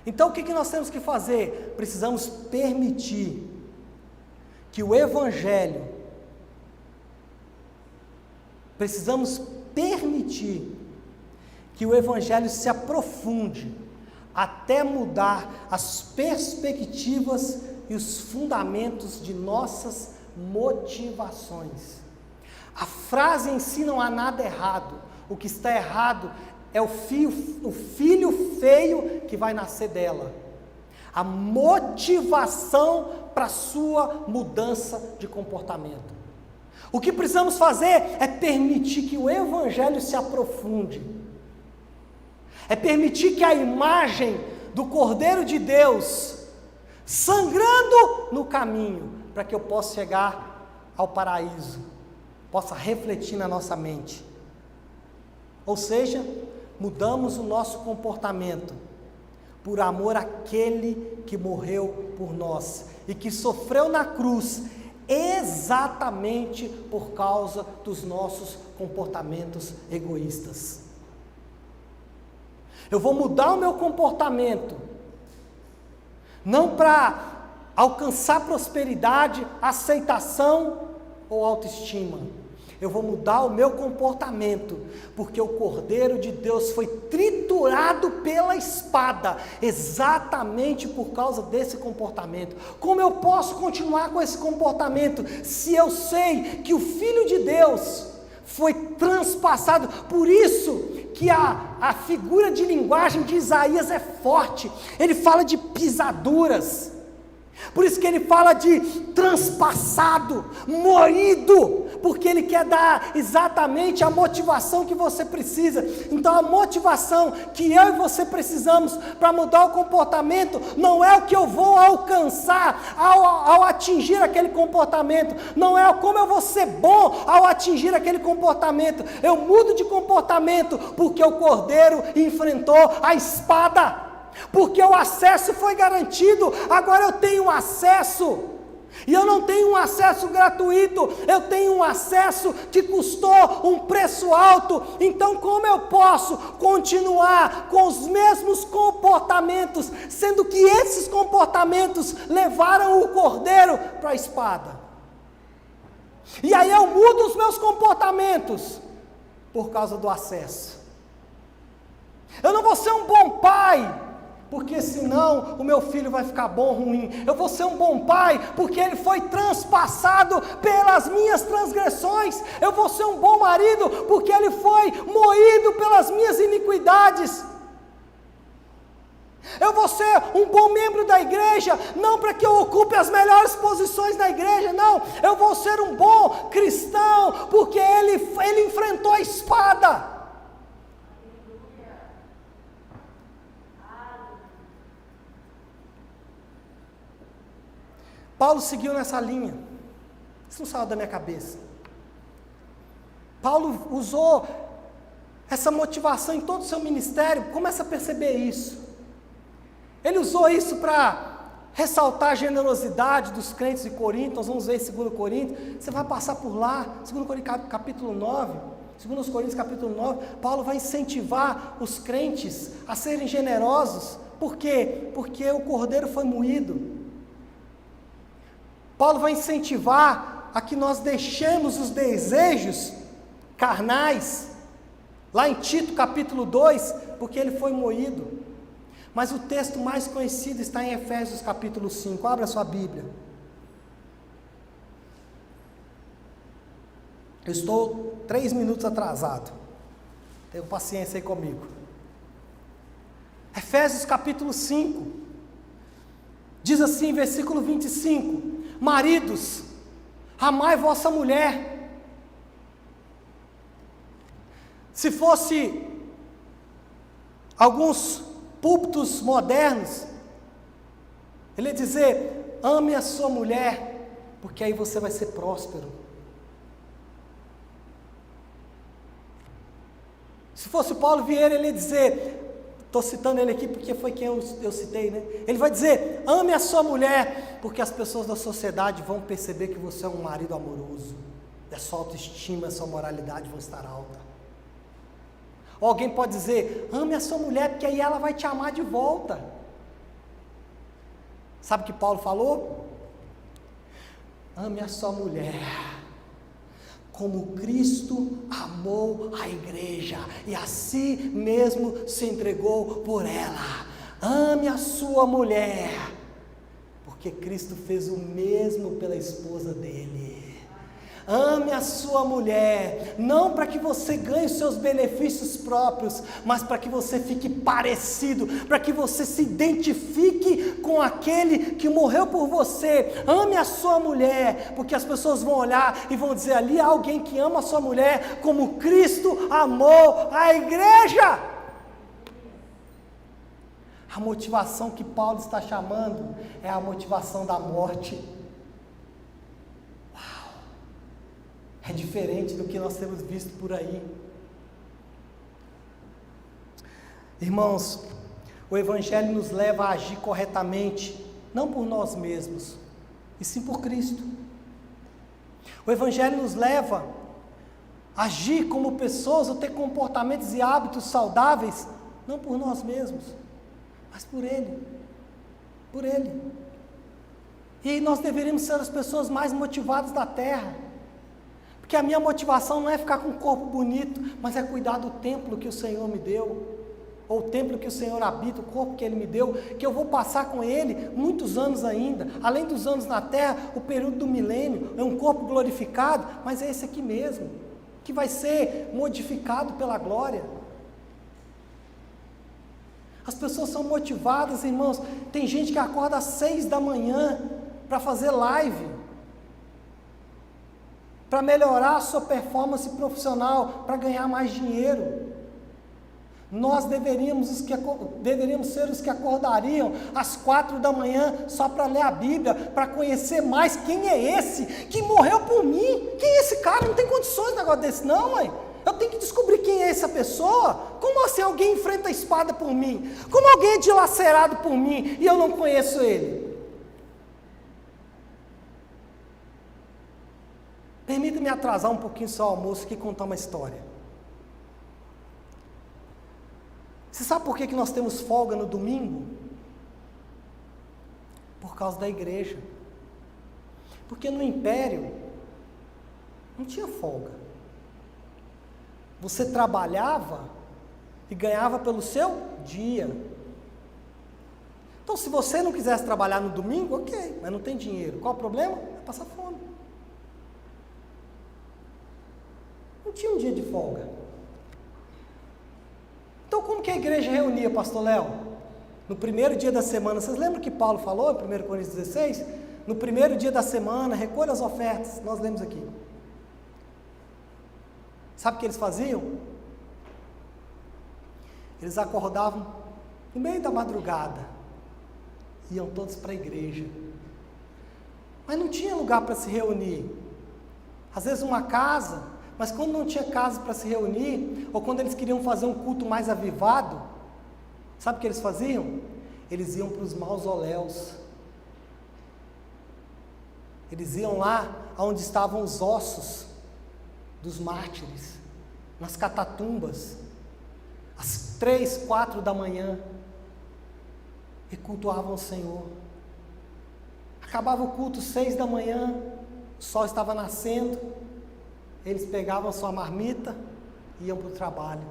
Então o que nós temos que fazer? Precisamos permitir que o Evangelho, se aprofunde até mudar as perspectivas e os fundamentos de nossas motivações. A frase em si não há nada errado. O que está errado é o filho feio que vai nascer dela. A motivação para a sua mudança de comportamento. O que precisamos fazer é permitir que o Evangelho se aprofunde. É permitir que a imagem do Cordeiro de Deus sangrando no caminho, para que eu possa chegar ao paraíso, possa refletir na nossa mente. Ou seja, mudamos o nosso comportamento por amor àquele que morreu por nós e que sofreu na cruz exatamente por causa dos nossos comportamentos egoístas. Eu vou mudar o meu comportamento, não para alcançar prosperidade, aceitação ou autoestima. Eu vou mudar o meu comportamento, porque o Cordeiro de Deus foi triturado pela espada, exatamente por causa desse comportamento. Como eu posso continuar com esse comportamento, se eu sei que o Filho de Deus foi transpassado? Por isso que a figura de linguagem de Isaías é forte. Ele fala de pisaduras, por isso que ele fala de transpassado, moído, porque ele quer dar exatamente a motivação que você precisa. Então a motivação que eu e você precisamos para mudar o comportamento, não é o que eu vou alcançar ao atingir aquele comportamento, não é como eu vou ser bom ao atingir aquele comportamento. Eu mudo de comportamento porque o Cordeiro enfrentou a espada, porque o acesso foi garantido. Agora eu tenho acesso, e eu não tenho um acesso gratuito, eu tenho um acesso que custou um preço alto. Então como eu posso continuar com os mesmos comportamentos, sendo que esses comportamentos levaram o Cordeiro para a espada? E aí eu mudo os meus comportamentos por causa do acesso. Eu não vou ser um bom pai, porque senão o meu filho vai ficar bom ou ruim. Eu vou ser um bom pai, porque ele foi transpassado pelas minhas transgressões. Eu vou ser um bom marido, porque ele foi moído pelas minhas iniquidades. Eu vou ser um bom membro da igreja, não para que eu ocupe as melhores posições da igreja, não. Eu vou ser um bom cristão, porque ele enfrentou a espada. Paulo seguiu nessa linha. Isso não saiu da minha cabeça. Paulo usou essa motivação em todo o seu ministério. Começa a perceber isso. Ele usou isso para ressaltar a generosidade dos crentes de Corinto. Nós vamos ver em 2 Coríntios. Você vai passar por lá, 2 Coríntios capítulo 9. 2 Coríntios capítulo 9. Paulo vai incentivar os crentes a serem generosos. Por quê? Porque o Cordeiro foi moído. Paulo vai incentivar a que nós deixemos os desejos carnais, lá em Tito capítulo 2, porque ele foi moído. Mas o texto mais conhecido está em Efésios capítulo 5, abra sua Bíblia. Eu estou 3 minutos atrasado, tenha paciência aí comigo. Efésios capítulo 5, diz assim, versículo 25, maridos, amai vossa mulher. Se fosse Alguns púlpitos modernos, ele ia dizer: ame a sua mulher, porque aí você vai ser próspero. Se fosse Paulo Vieira, ele ia dizer, estou citando ele aqui porque foi quem eu citei, né? Ele vai dizer: ame a sua mulher, porque as pessoas da sociedade vão perceber que você é um marido amoroso, e a sua autoestima, a sua moralidade vão estar alta. Ou alguém pode dizer: ame a sua mulher, porque aí ela vai te amar de volta. Sabe o que Paulo falou? Ame a sua mulher, como Cristo amou a igreja, e a si mesmo se entregou por ela. Ame a sua mulher, porque Cristo fez o mesmo pela esposa dele. Ame a sua mulher, não para que você ganhe os seus benefícios próprios, mas para que você fique parecido, para que você se identifique com aquele que morreu por você. Ame a sua mulher, porque as pessoas vão olhar e vão dizer: ali há alguém que ama a sua mulher como Cristo amou a igreja. A motivação que Paulo está chamando é a motivação da morte. É diferente do que nós temos visto por aí. Irmãos, o Evangelho nos leva a agir corretamente, não por nós mesmos, e sim por Cristo. O Evangelho nos leva a agir como pessoas, ou ter comportamentos e hábitos saudáveis, não por nós mesmos, mas por Ele. Por Ele. E nós deveríamos ser as pessoas mais motivadas da terra. Porque a minha motivação não é ficar com um corpo bonito, mas é cuidar do templo que o Senhor me deu, ou o templo que o Senhor habita, o corpo que Ele me deu, que eu vou passar com Ele muitos anos ainda, além dos anos na terra, o período do milênio, é um corpo glorificado, mas é esse aqui mesmo, que vai ser modificado pela glória. As pessoas são motivadas, irmãos. Tem gente que acorda às 6 da manhã para fazer live, para melhorar a sua performance profissional, para ganhar mais dinheiro. Nós deveríamos ser os que acordariam às 4 da manhã só para ler a Bíblia, para conhecer mais quem é esse que morreu por mim. Quem é esse cara? Não tem condições de um negócio desse não, mãe. Eu tenho que descobrir quem é essa pessoa. Como assim alguém enfrenta a espada por mim? Como alguém é dilacerado por mim e eu não conheço ele? Permita-me atrasar um pouquinho o seu almoço aqui e contar uma história. Você sabe por que nós temos folga no domingo? Por causa da igreja. Porque no império não tinha folga. Você trabalhava e ganhava pelo seu dia. Então, se você não quisesse trabalhar no domingo, ok, mas não tem dinheiro. Qual o problema? É passar fome. Não tinha um dia de folga. Então, como que a igreja reunia, pastor Léo? No primeiro dia da semana, vocês lembram que Paulo falou em 1 Coríntios 16? No primeiro dia da semana, recolha as ofertas, nós lemos aqui. Sabe o que eles faziam? Eles acordavam no meio da madrugada, iam todos para a igreja, mas não tinha lugar para se reunir. Às vezes uma casa, mas quando não tinha casa para se reunir, ou quando eles queriam fazer um culto mais avivado, sabe o que eles faziam? Eles iam para os mausoléus. Eles iam lá onde estavam os ossos dos mártires, nas catatumbas, às 3, 4 da manhã, e cultuavam o Senhor. Acabava o culto 6 da manhã, o sol estava nascendo, eles pegavam a sua marmita e iam para o trabalho.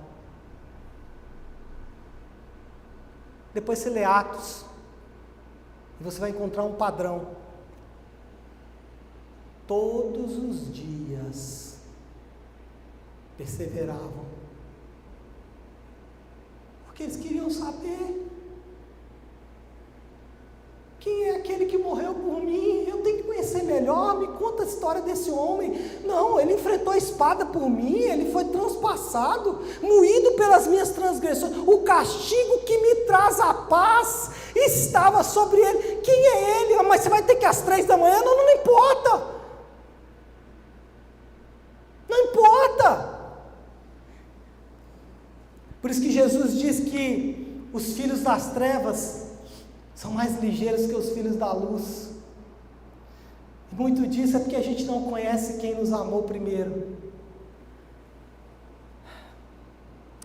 Depois você lê Atos, e você vai encontrar um padrão. Todos os dias perseveravam, porque eles queriam saber quem é aquele que morreu por mim, eu tenho que conhecer melhor, me conta a história desse homem. Não, ele enfrentou a espada por mim, ele foi transpassado, moído pelas minhas transgressões, o castigo que me traz a paz estava sobre ele. Quem é ele? Mas você vai ter que ir às 3 da manhã? Não, não importa, não importa. Por isso que Jesus diz que os filhos das trevas são mais ligeiros que os filhos da luz. E muito disso é porque a gente não conhece quem nos amou primeiro.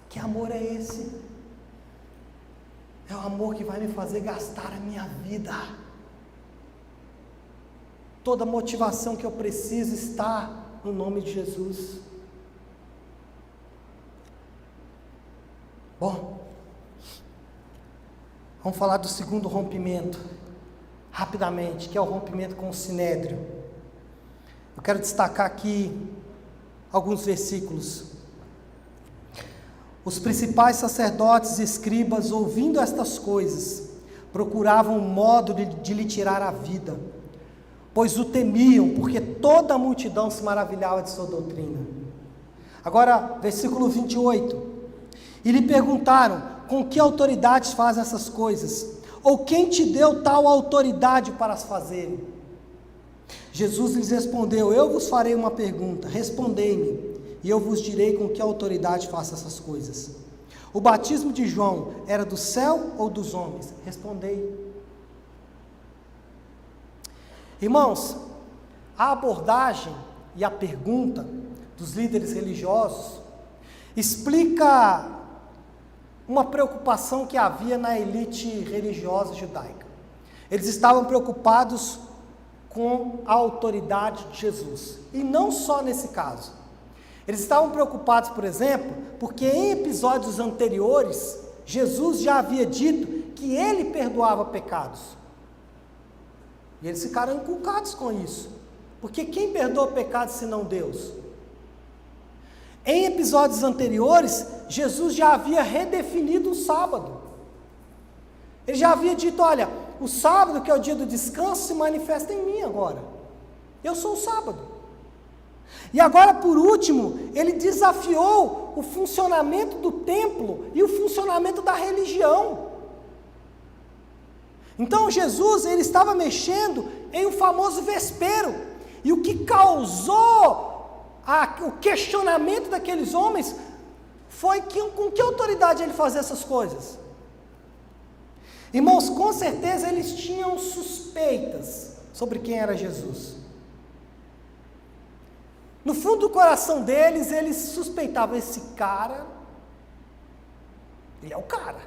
Que amor é esse? É o amor que vai me fazer gastar a minha vida. Toda a motivação que eu preciso está no nome de Jesus. Bom, vamos falar do segundo rompimento, rapidamente, que é o rompimento com o Sinédrio. Eu quero destacar aqui alguns versículos. Os principais sacerdotes e escribas, ouvindo estas coisas, procuravam um modo de lhe tirar a vida, pois o temiam, porque toda a multidão se maravilhava de sua doutrina. Agora, versículo 28. E lhe perguntaram: com que autoridade faz essas coisas? Ou quem te deu tal autoridade para as fazerem? Jesus lhes respondeu: eu vos farei uma pergunta, respondei-me, e eu vos direi com que autoridade faço essas coisas. O batismo de João era do céu ou dos homens? Respondei. Irmãos, a abordagem e a pergunta dos líderes religiosos explica uma preocupação que havia na elite religiosa judaica. Eles estavam preocupados com a autoridade de Jesus, e não só nesse caso. Eles estavam preocupados, por exemplo, porque em episódios anteriores, Jesus já havia dito que ele perdoava pecados, e eles ficaram inculcados com isso, porque quem perdoa pecados senão Deus? Em episódios anteriores, Jesus já havia redefinido o sábado. Ele já havia dito: olha, o sábado, que é o dia do descanso, se manifesta em mim agora. Eu sou o sábado. E agora, por último, ele desafiou o funcionamento do templo e o funcionamento da religião. Então Jesus, ele estava mexendo em um famoso vespeiro, e o que causou o questionamento daqueles homens foi com que autoridade ele fazia essas coisas. Irmãos, com certeza eles tinham suspeitas sobre quem era Jesus. No fundo do coração deles, eles suspeitavam: esse cara, ele é o cara.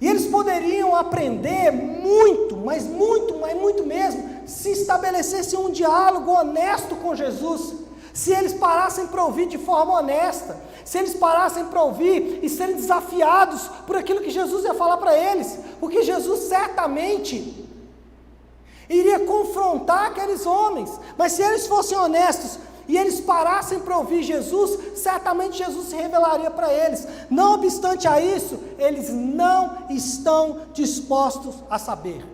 E eles poderiam aprender muito, mas muito mesmo, se estabelecesse um diálogo honesto com Jesus, se eles parassem para ouvir de forma honesta, se eles parassem para ouvir e serem desafiados por aquilo que Jesus ia falar para eles, porque Jesus certamente iria confrontar aqueles homens, mas se eles fossem honestos e eles parassem para ouvir Jesus, certamente Jesus se revelaria para eles. Não obstante a isso, eles não estão dispostos a saber,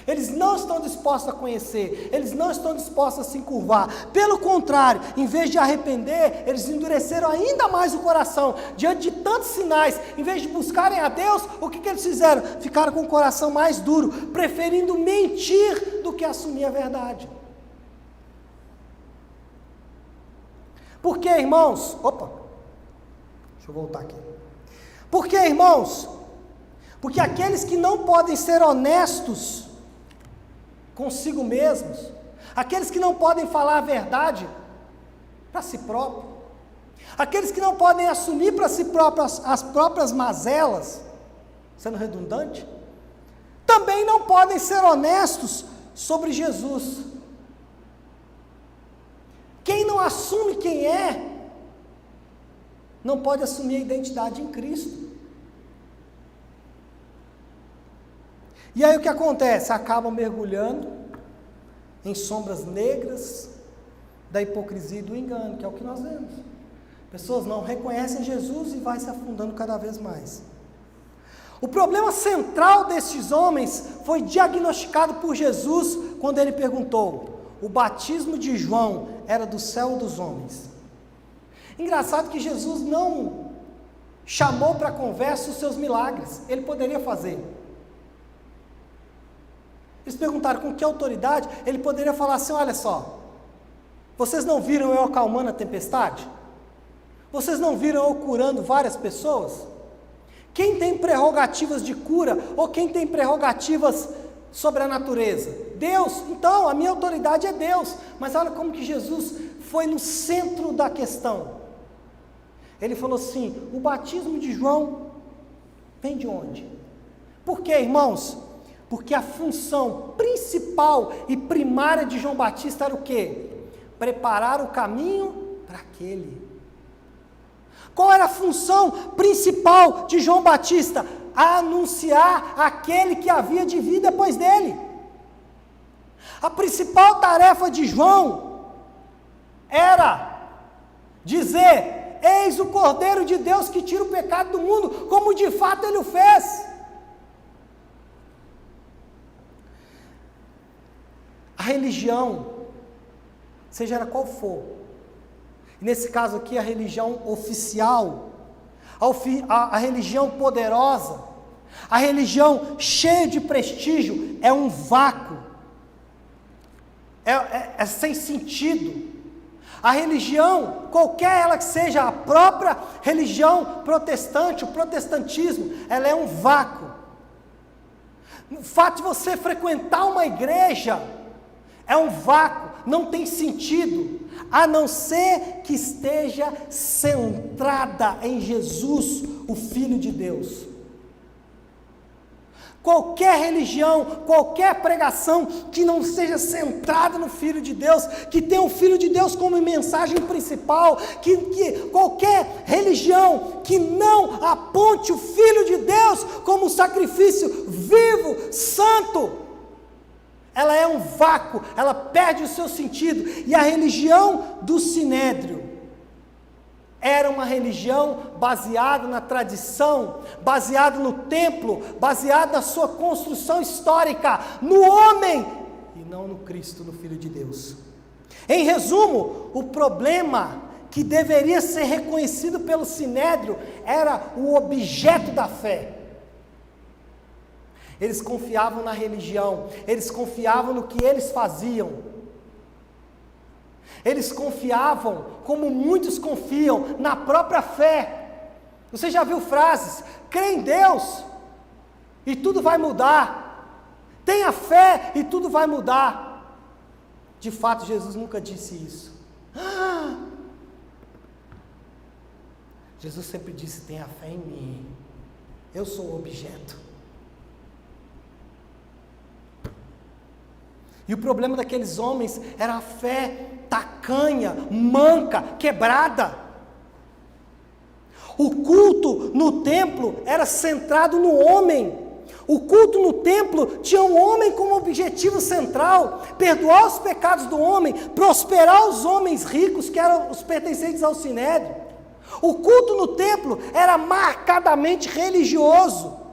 eles não estão dispostos a conhecer, eles não estão dispostos a se encurvar. Pelo contrário, em vez de arrepender, eles endureceram ainda mais o coração, diante de tantos sinais. Em vez de buscarem a Deus, o que eles fizeram? Ficaram com o coração mais duro, preferindo mentir do que assumir a verdade. Por que, irmãos? Deixa eu voltar aqui. Por que, irmãos? Porque aqueles que não podem ser honestos consigo mesmos, aqueles que não podem falar a verdade para si próprio, aqueles que não podem assumir para si próprios as próprias mazelas, sendo redundante, também não podem ser honestos sobre Jesus. Quem não assume quem é, não pode assumir a identidade em Cristo. E aí o que acontece? Acabam mergulhando em sombras negras da hipocrisia e do engano, que é o que nós vemos. Pessoas não reconhecem Jesus e vai se afundando cada vez mais. O problema central destes homens foi diagnosticado por Jesus quando ele perguntou: o batismo de João era do céu ou dos homens? Engraçado que Jesus não chamou para conversa os seus milagres, ele poderia fazer. Eles perguntaram com que autoridade, ele poderia falar assim: olha só, vocês não viram eu acalmando a tempestade? Vocês não viram eu curando várias pessoas? Quem tem prerrogativas de cura, ou quem tem prerrogativas sobre a natureza? Deus. Então, a minha autoridade é Deus. Mas olha como que Jesus foi no centro da questão. Ele falou assim: o batismo de João vem de onde? Por quê, irmãos? Porque a função principal e primária de João Batista era o quê? Preparar o caminho para aquele. Qual era a função principal de João Batista? Anunciar aquele que havia de vir depois dele. A principal tarefa de João era dizer: eis o Cordeiro de Deus que tira o pecado do mundo, como de fato ele o fez. A religião, seja ela qual for, nesse caso aqui a religião oficial, a religião poderosa, a religião cheia de prestígio, é um vácuo, é sem sentido. A religião, qualquer ela que seja, a própria religião protestante, o protestantismo, ela é um vácuo. O fato de você frequentar uma igreja é um vácuo, não tem sentido, a não ser que esteja centrada em Jesus, o Filho de Deus. Qualquer religião, qualquer pregação que não seja centrada no Filho de Deus, que tenha o Filho de Deus como mensagem principal, que qualquer religião que não aponte o Filho de Deus como sacrifício vivo, santo, ela é um vácuo, ela perde o seu sentido. E a religião do Sinédrio era uma religião baseada na tradição, baseada no templo, baseada na sua construção histórica, no homem, e não no Cristo, no Filho de Deus. Em resumo, o problema que deveria ser reconhecido pelo Sinédrio era o objeto da fé. Eles confiavam na religião, eles confiavam no que eles faziam. Eles confiavam, como muitos confiam, na própria fé. Você já viu frases: crê em Deus e tudo vai mudar. Tenha fé e tudo vai mudar. De fato, Jesus nunca disse isso. Jesus sempre disse: tenha fé em mim. Eu sou o objeto. E o problema daqueles homens era a fé tacanha, manca, quebrada. O culto no templo era centrado no homem. O culto no templo tinha um homem como objetivo central: perdoar os pecados do homem, prosperar os homens ricos, que eram os pertencentes ao Sinédrio. O culto no templo era marcadamente religioso.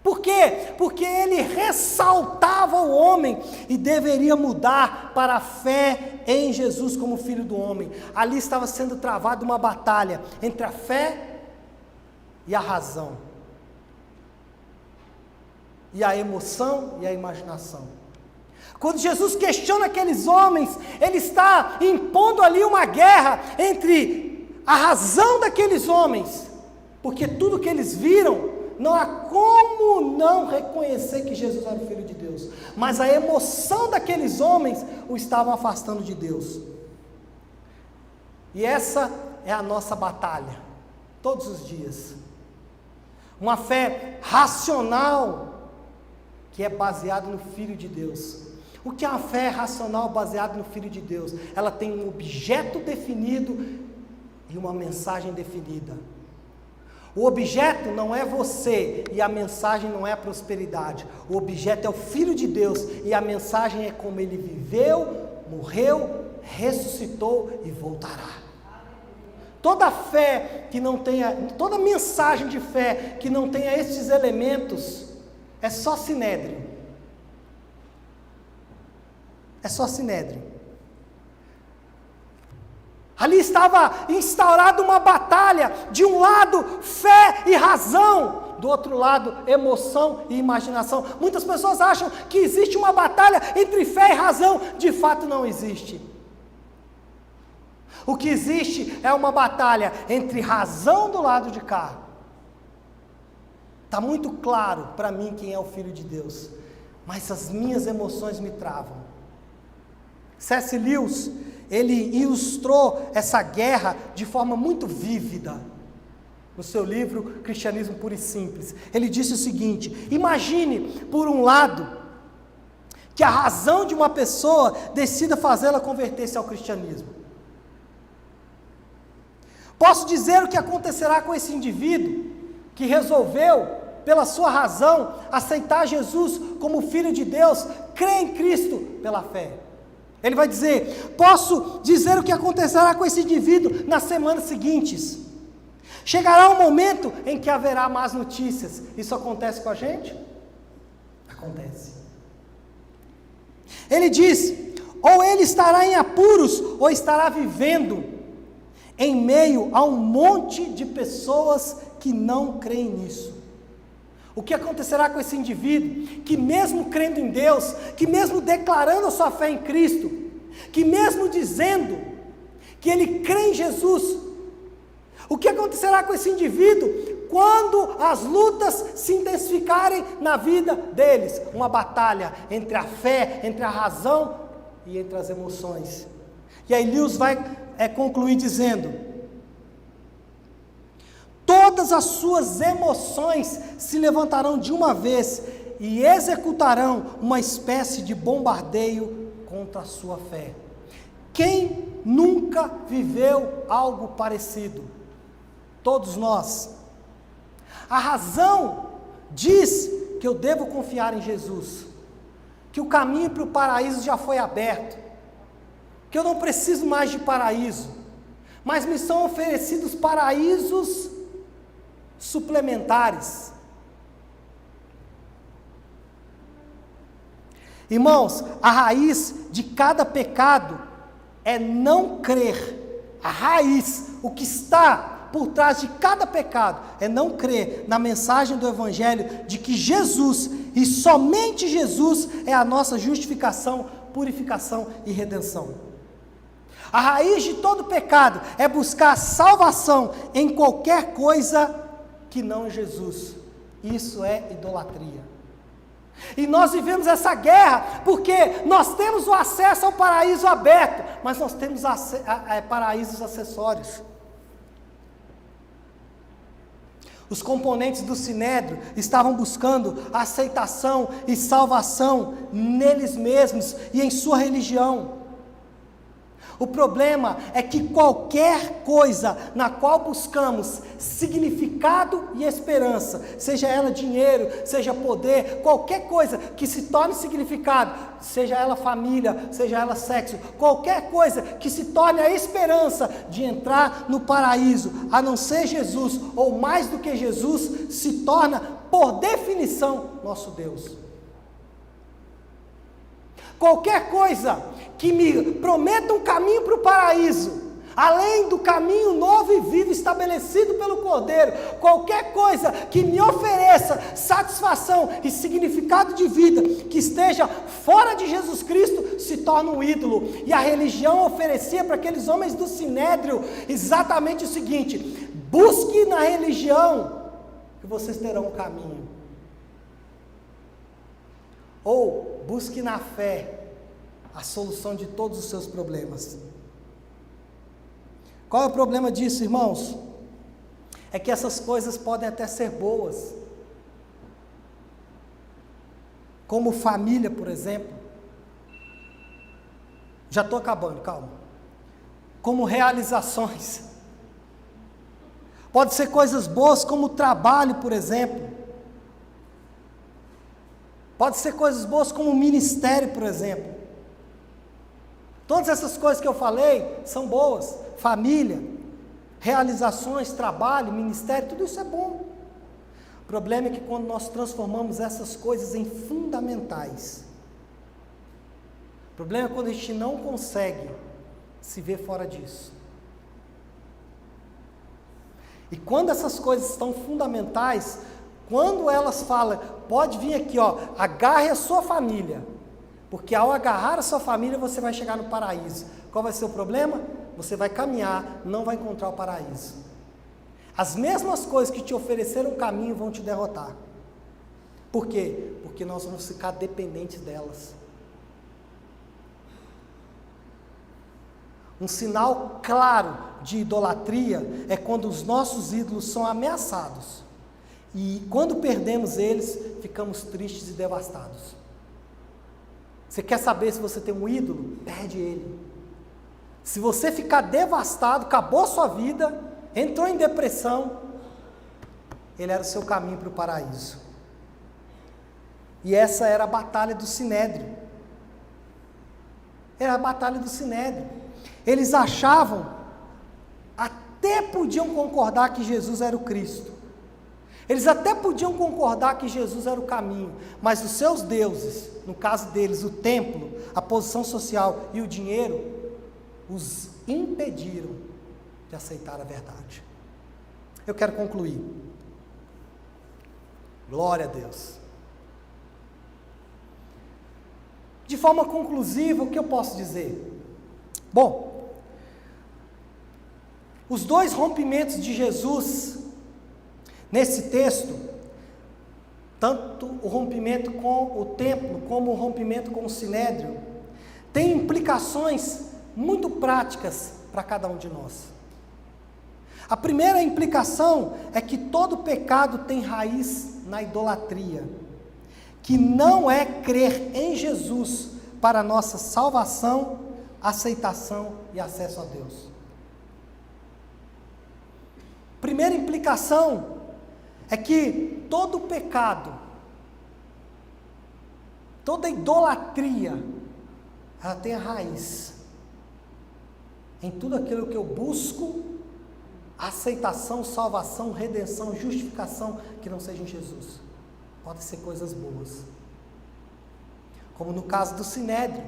Por quê? Porque ele ressaltava o homem e deveria mudar para a fé em Jesus como Filho do homem. Ali estava sendo travada uma batalha entre a fé e a razão, e a emoção e a imaginação. Quando Jesus questiona aqueles homens, ele está impondo ali uma guerra entre a razão daqueles homens, porque tudo que eles viram, não há como não reconhecer que Jesus era o Filho de Deus, mas a emoção daqueles homens o estavam afastando de Deus. E essa é a nossa batalha, todos os dias. Uma fé racional, que é baseada no Filho de Deus. O que é uma fé racional baseada no Filho de Deus? Ela tem um objeto definido e uma mensagem definida. O objeto não é você e a mensagem não é a prosperidade. O objeto é o Filho de Deus e a mensagem é como ele viveu, morreu, ressuscitou e voltará. Toda fé que não tenha, toda mensagem de fé que não tenha estes elementos, é só sinédrio. É só sinédrio. Ali estava instaurada uma batalha, de um lado fé e razão, do outro lado emoção e imaginação. Muitas pessoas acham que existe uma batalha entre fé e razão, de fato não existe. O que existe é uma batalha entre razão do lado de cá. Está muito claro para mim quem é o Filho de Deus, mas as minhas emoções me travam. C.S. Lewis, ele ilustrou essa guerra de forma muito vívida, no seu livro Cristianismo Puro e Simples. Ele disse o seguinte: imagine, por um lado, que a razão de uma pessoa decida fazê-la converter-se ao cristianismo. Posso dizer o que acontecerá com esse indivíduo que resolveu, pela sua razão, aceitar Jesus como Filho de Deus, crer em Cristo pela fé. Ele vai dizer: posso dizer o que acontecerá com esse indivíduo nas semanas seguintes. Chegará um momento em que haverá más notícias. Isso acontece com a gente? Acontece. Ele diz: ou ele estará em apuros, ou estará vivendo em meio a um monte de pessoas que não creem nisso. O que acontecerá com esse indivíduo que, mesmo crendo em Deus, que mesmo declarando a sua fé em Cristo, que mesmo dizendo que ele crê em Jesus, o que acontecerá com esse indivíduo quando as lutas se intensificarem na vida deles? Uma batalha entre a fé, entre a razão e entre as emoções. E aí Lewis vai concluir dizendo: todas as suas emoções se levantarão de uma vez e executarão uma espécie de bombardeio contra a sua fé. Quem nunca viveu algo parecido? Todos nós. A razão diz que eu devo confiar em Jesus, que o caminho para o paraíso já foi aberto, que eu não preciso mais de paraíso, mas me são oferecidos paraísos suplementares. Irmãos, a raiz de cada pecado é não crer. A raiz, o que está por trás de cada pecado, é não crer na mensagem do Evangelho de que Jesus, e somente Jesus, é a nossa justificação, purificação e redenção. A raiz de todo pecado é buscar salvação em qualquer coisa que não em Jesus. Isso é idolatria. E nós vivemos essa guerra porque nós temos o acesso ao paraíso aberto, mas nós temos paraísos acessórios. Os componentes do Sinédrio estavam buscando aceitação e salvação neles mesmos e em sua religião. O problema é que qualquer coisa na qual buscamos significado e esperança, seja ela dinheiro, seja poder, qualquer coisa que se torne significado, seja ela família, seja ela sexo, qualquer coisa que se torne a esperança de entrar no paraíso, a não ser Jesus, ou mais do que Jesus, se torna, por definição, nosso Deus. Qualquer coisa que me prometa um caminho para o paraíso, além do caminho novo e vivo estabelecido pelo Cordeiro, qualquer coisa que me ofereça satisfação e significado de vida, que esteja fora de Jesus Cristo, se torna um ídolo. E a religião oferecia para aqueles homens do Sinédrio exatamente o seguinte: busque na religião que vocês terão um caminho. Ou busque na fé a solução de todos os seus problemas. Qual é o problema disso, irmãos? É que essas coisas podem até ser boas, como família, por exemplo. Já estou acabando, calma. Como realizações. Pode ser coisas boas como trabalho, por exemplo. Pode ser coisas boas como ministério, por exemplo. Todas essas coisas que eu falei são boas. Família. realizações, trabalho, ministério, tudo isso é bom. O problema é que quando nós transformamos essas coisas em fundamentais, o problema é quando a gente não consegue se ver fora disso. E quando essas coisas estão fundamentais, quando elas falam, pode vir aqui, agarre a sua família, porque ao agarrar a sua família você vai chegar no paraíso. Qual vai ser o problema? Você vai caminhar, não vai encontrar o paraíso. As mesmas coisas que te ofereceram o caminho vão te derrotar. Por quê? Porque nós vamos ficar dependentes delas. Um sinal claro de idolatria é quando os nossos ídolos são ameaçados. E quando perdemos eles, ficamos tristes e devastados. Você quer saber se você tem um ídolo? Perde ele. Se você ficar devastado, acabou a sua vida, entrou em depressão, ele era o seu caminho para o paraíso. E essa era a batalha do Sinédrio. Era a batalha do Sinédrio. Eles achavam, até podiam concordar que Jesus era o Cristo. Eles até podiam concordar que Jesus era o caminho, mas os seus deuses, no caso deles, o templo, a posição social e o dinheiro, os impediram de aceitar a verdade. Eu quero concluir. Glória a Deus. De forma conclusiva, o que eu posso dizer? Bom, os dois rompimentos de Jesus, nesse texto, tanto o rompimento com o templo, como o rompimento com o Sinédrio, tem implicações muito práticas para cada um de nós. A primeira implicação é que todo pecado tem raiz na idolatria, que não é crer em Jesus para a nossa salvação, aceitação e acesso a Deus. Primeira implicação é que todo pecado, toda idolatria, ela tem a raiz em tudo aquilo que eu busco, aceitação, salvação, redenção, justificação, que não seja em Jesus. Podem ser coisas boas. Como no caso do Sinédrio,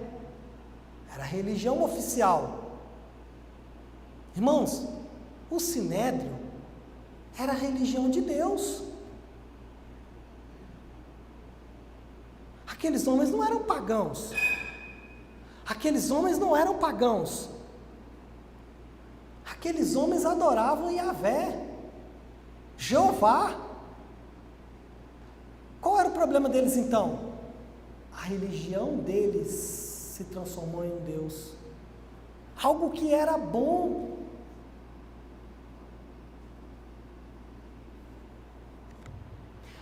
era a religião oficial. Irmãos, o Sinédrio era a religião de Deus. Aqueles homens não eram pagãos. Aqueles homens não eram pagãos. Aqueles homens adoravam Yahvé, Jeová. Qual era o problema deles então? A religião deles se transformou em um Deus. Algo que era bom.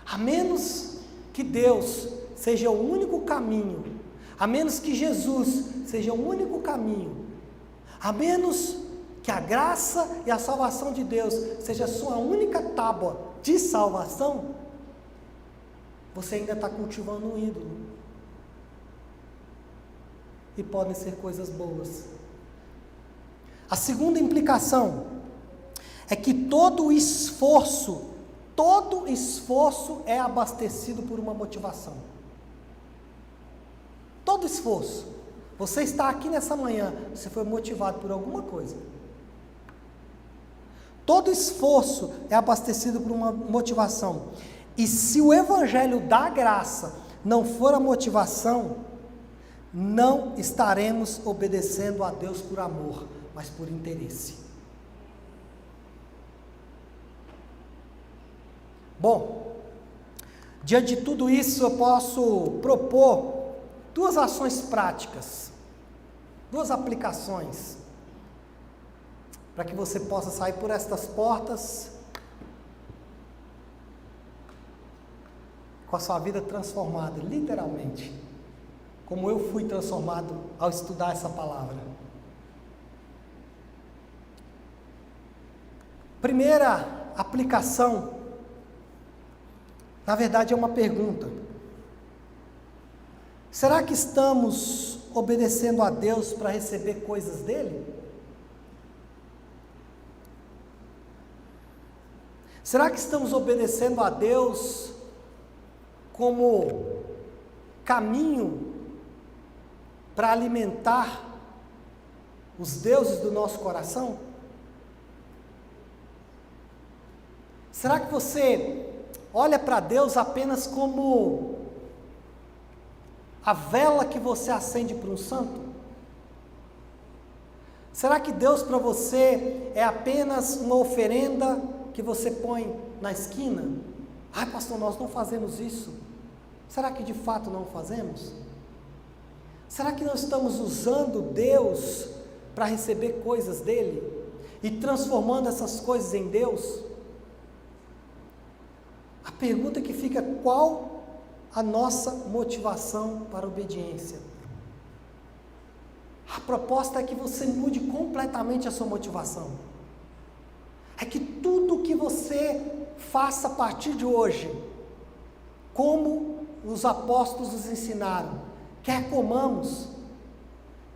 A menos que Deus seja o único caminho, a menos que Jesus seja o único caminho, a menos que a graça e a salvação de Deus seja a sua única tábua de salvação, você ainda está cultivando um ídolo. E podem ser coisas boas. A segunda implicação é que todo esforço é abastecido por uma motivação. Todo esforço. Você está aqui nessa manhã, você foi motivado por alguma coisa. Todo esforço é abastecido por uma motivação. E se o evangelho da graça não for a motivação, não estaremos obedecendo a Deus por amor, mas por interesse. Bom, diante de tudo isso, eu posso propor duas ações práticas, duas aplicações, para que você possa sair por estas portas com a sua vida transformada, literalmente, como eu fui transformado ao estudar essa palavra. Primeira aplicação, na verdade é uma pergunta. Será que estamos obedecendo a Deus para receber coisas dele? Será que estamos obedecendo a Deus como caminho para alimentar os deuses do nosso coração? Será que você olha para Deus apenas como a vela que você acende para um santo? Será que Deus para você é apenas uma oferenda que você põe na esquina? Ai, pastor, nós não fazemos isso. Será que de fato não fazemos? Será que nós estamos usando Deus para receber coisas dele e transformando essas coisas em Deus? A pergunta que fica: qual a nossa motivação para a obediência? A proposta é que você mude completamente a sua motivação. É que tudo que você faça a partir de hoje, como os apóstolos nos ensinaram, quer comamos,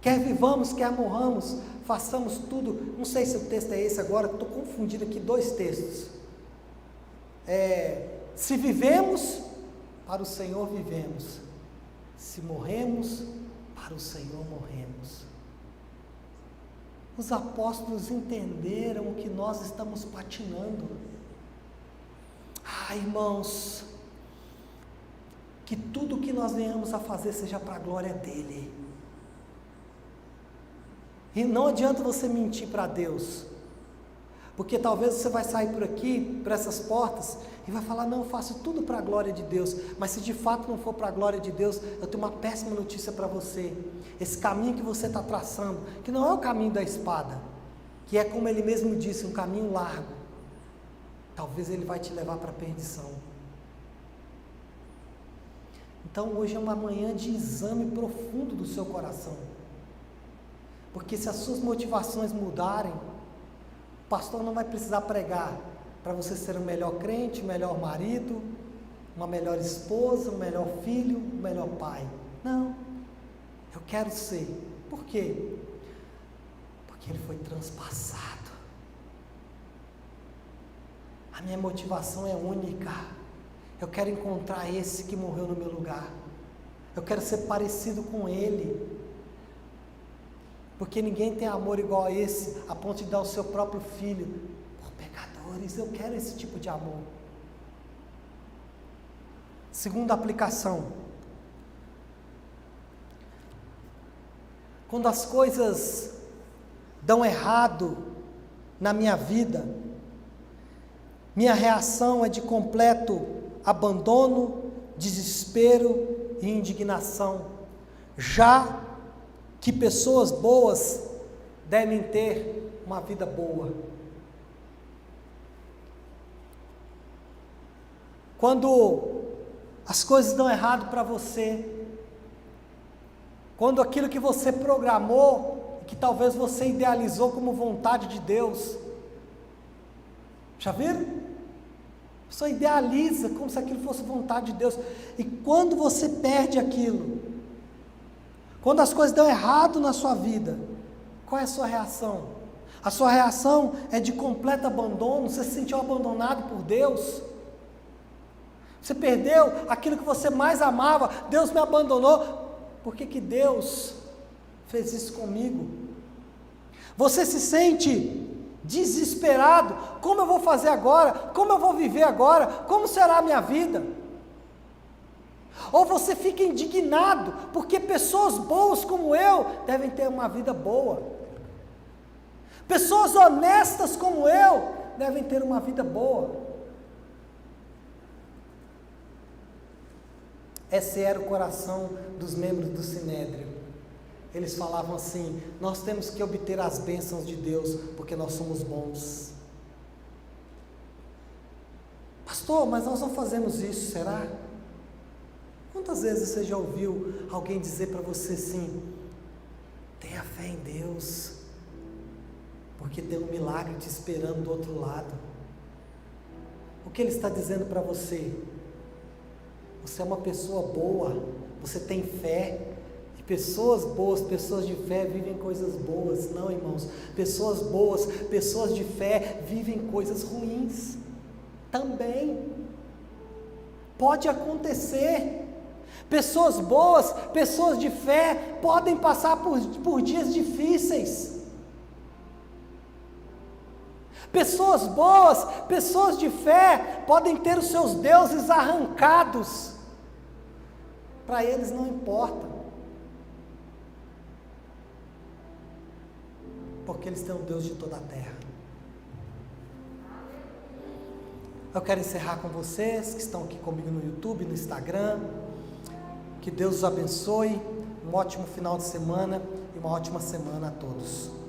quer vivamos, quer morramos, façamos tudo. Não sei se o texto é esse agora, estou confundindo aqui dois textos. Se vivemos, para o Senhor vivemos. Se morremos, para o Senhor morremos. Os apóstolos entenderam que nós estamos patinando. Irmãos, que tudo que nós venhamos a fazer seja para a glória dele. E não adianta você mentir para Deus, porque talvez você vai sair por aqui, por essas portas, e vai falar: não, eu faço tudo para a glória de Deus. Mas se de fato não for para a glória de Deus, eu tenho uma péssima notícia para você. Esse caminho que você está traçando, que não é o caminho da espada, que é, como ele mesmo disse, um caminho largo, talvez ele vai te levar para a perdição. Então hoje é uma manhã de exame profundo do seu coração, porque se as suas motivações mudarem, o pastor não vai precisar pregar para você ser um melhor crente, um melhor marido, uma melhor esposa, um melhor filho, um melhor pai. Não, eu quero ser. Por quê? Porque ele foi transpassado. A minha motivação é única. Eu quero encontrar esse que morreu no meu lugar. Eu quero ser parecido com ele. Porque ninguém tem amor igual a esse, a ponto de dar o seu próprio filho por pecadores. Eu quero esse tipo de amor. Segunda aplicação: quando as coisas dão errado na minha vida, minha reação é de completo abandono, desespero e indignação, já que pessoas boas devem ter uma vida boa. Quando as coisas dão errado para você, quando aquilo que você programou, que talvez você idealizou como vontade de Deus, já viram? A pessoa idealiza como se aquilo fosse vontade de Deus, e quando você perde aquilo, quando as coisas dão errado na sua vida, qual é a sua reação? A sua reação é de completo abandono. Você se sentiu abandonado por Deus? Você perdeu aquilo que você mais amava. Deus me abandonou. Por que Deus fez isso comigo? Você se sente desesperado. Como eu vou fazer agora? Como eu vou viver agora? Como será a minha vida? Ou você fica indignado, porque pessoas boas como eu devem ter uma vida boa. Pessoas honestas como eu devem ter uma vida boa. Esse era o coração dos membros do Sinédrio. Eles falavam assim: nós temos que obter as bênçãos de Deus, porque nós somos bons. Pastor, mas nós não fazemos isso, será? Quantas vezes você já ouviu alguém dizer para você assim: tenha fé em Deus, porque tem um milagre te esperando do outro lado? O que ele está dizendo para você? Você é uma pessoa boa, você tem fé, e pessoas boas, pessoas de fé vivem coisas boas. Não, irmãos, pessoas boas, pessoas de fé vivem coisas ruins. Também. Pode acontecer. Pessoas boas, pessoas de fé, podem passar por dias difíceis. Pessoas boas, pessoas de fé, podem ter os seus deuses arrancados. Para eles não importa. Porque eles têm um Deus de toda a terra. Eu quero encerrar com vocês que estão aqui comigo no YouTube, no Instagram. Que Deus os abençoe. Um ótimo final de semana e uma ótima semana a todos.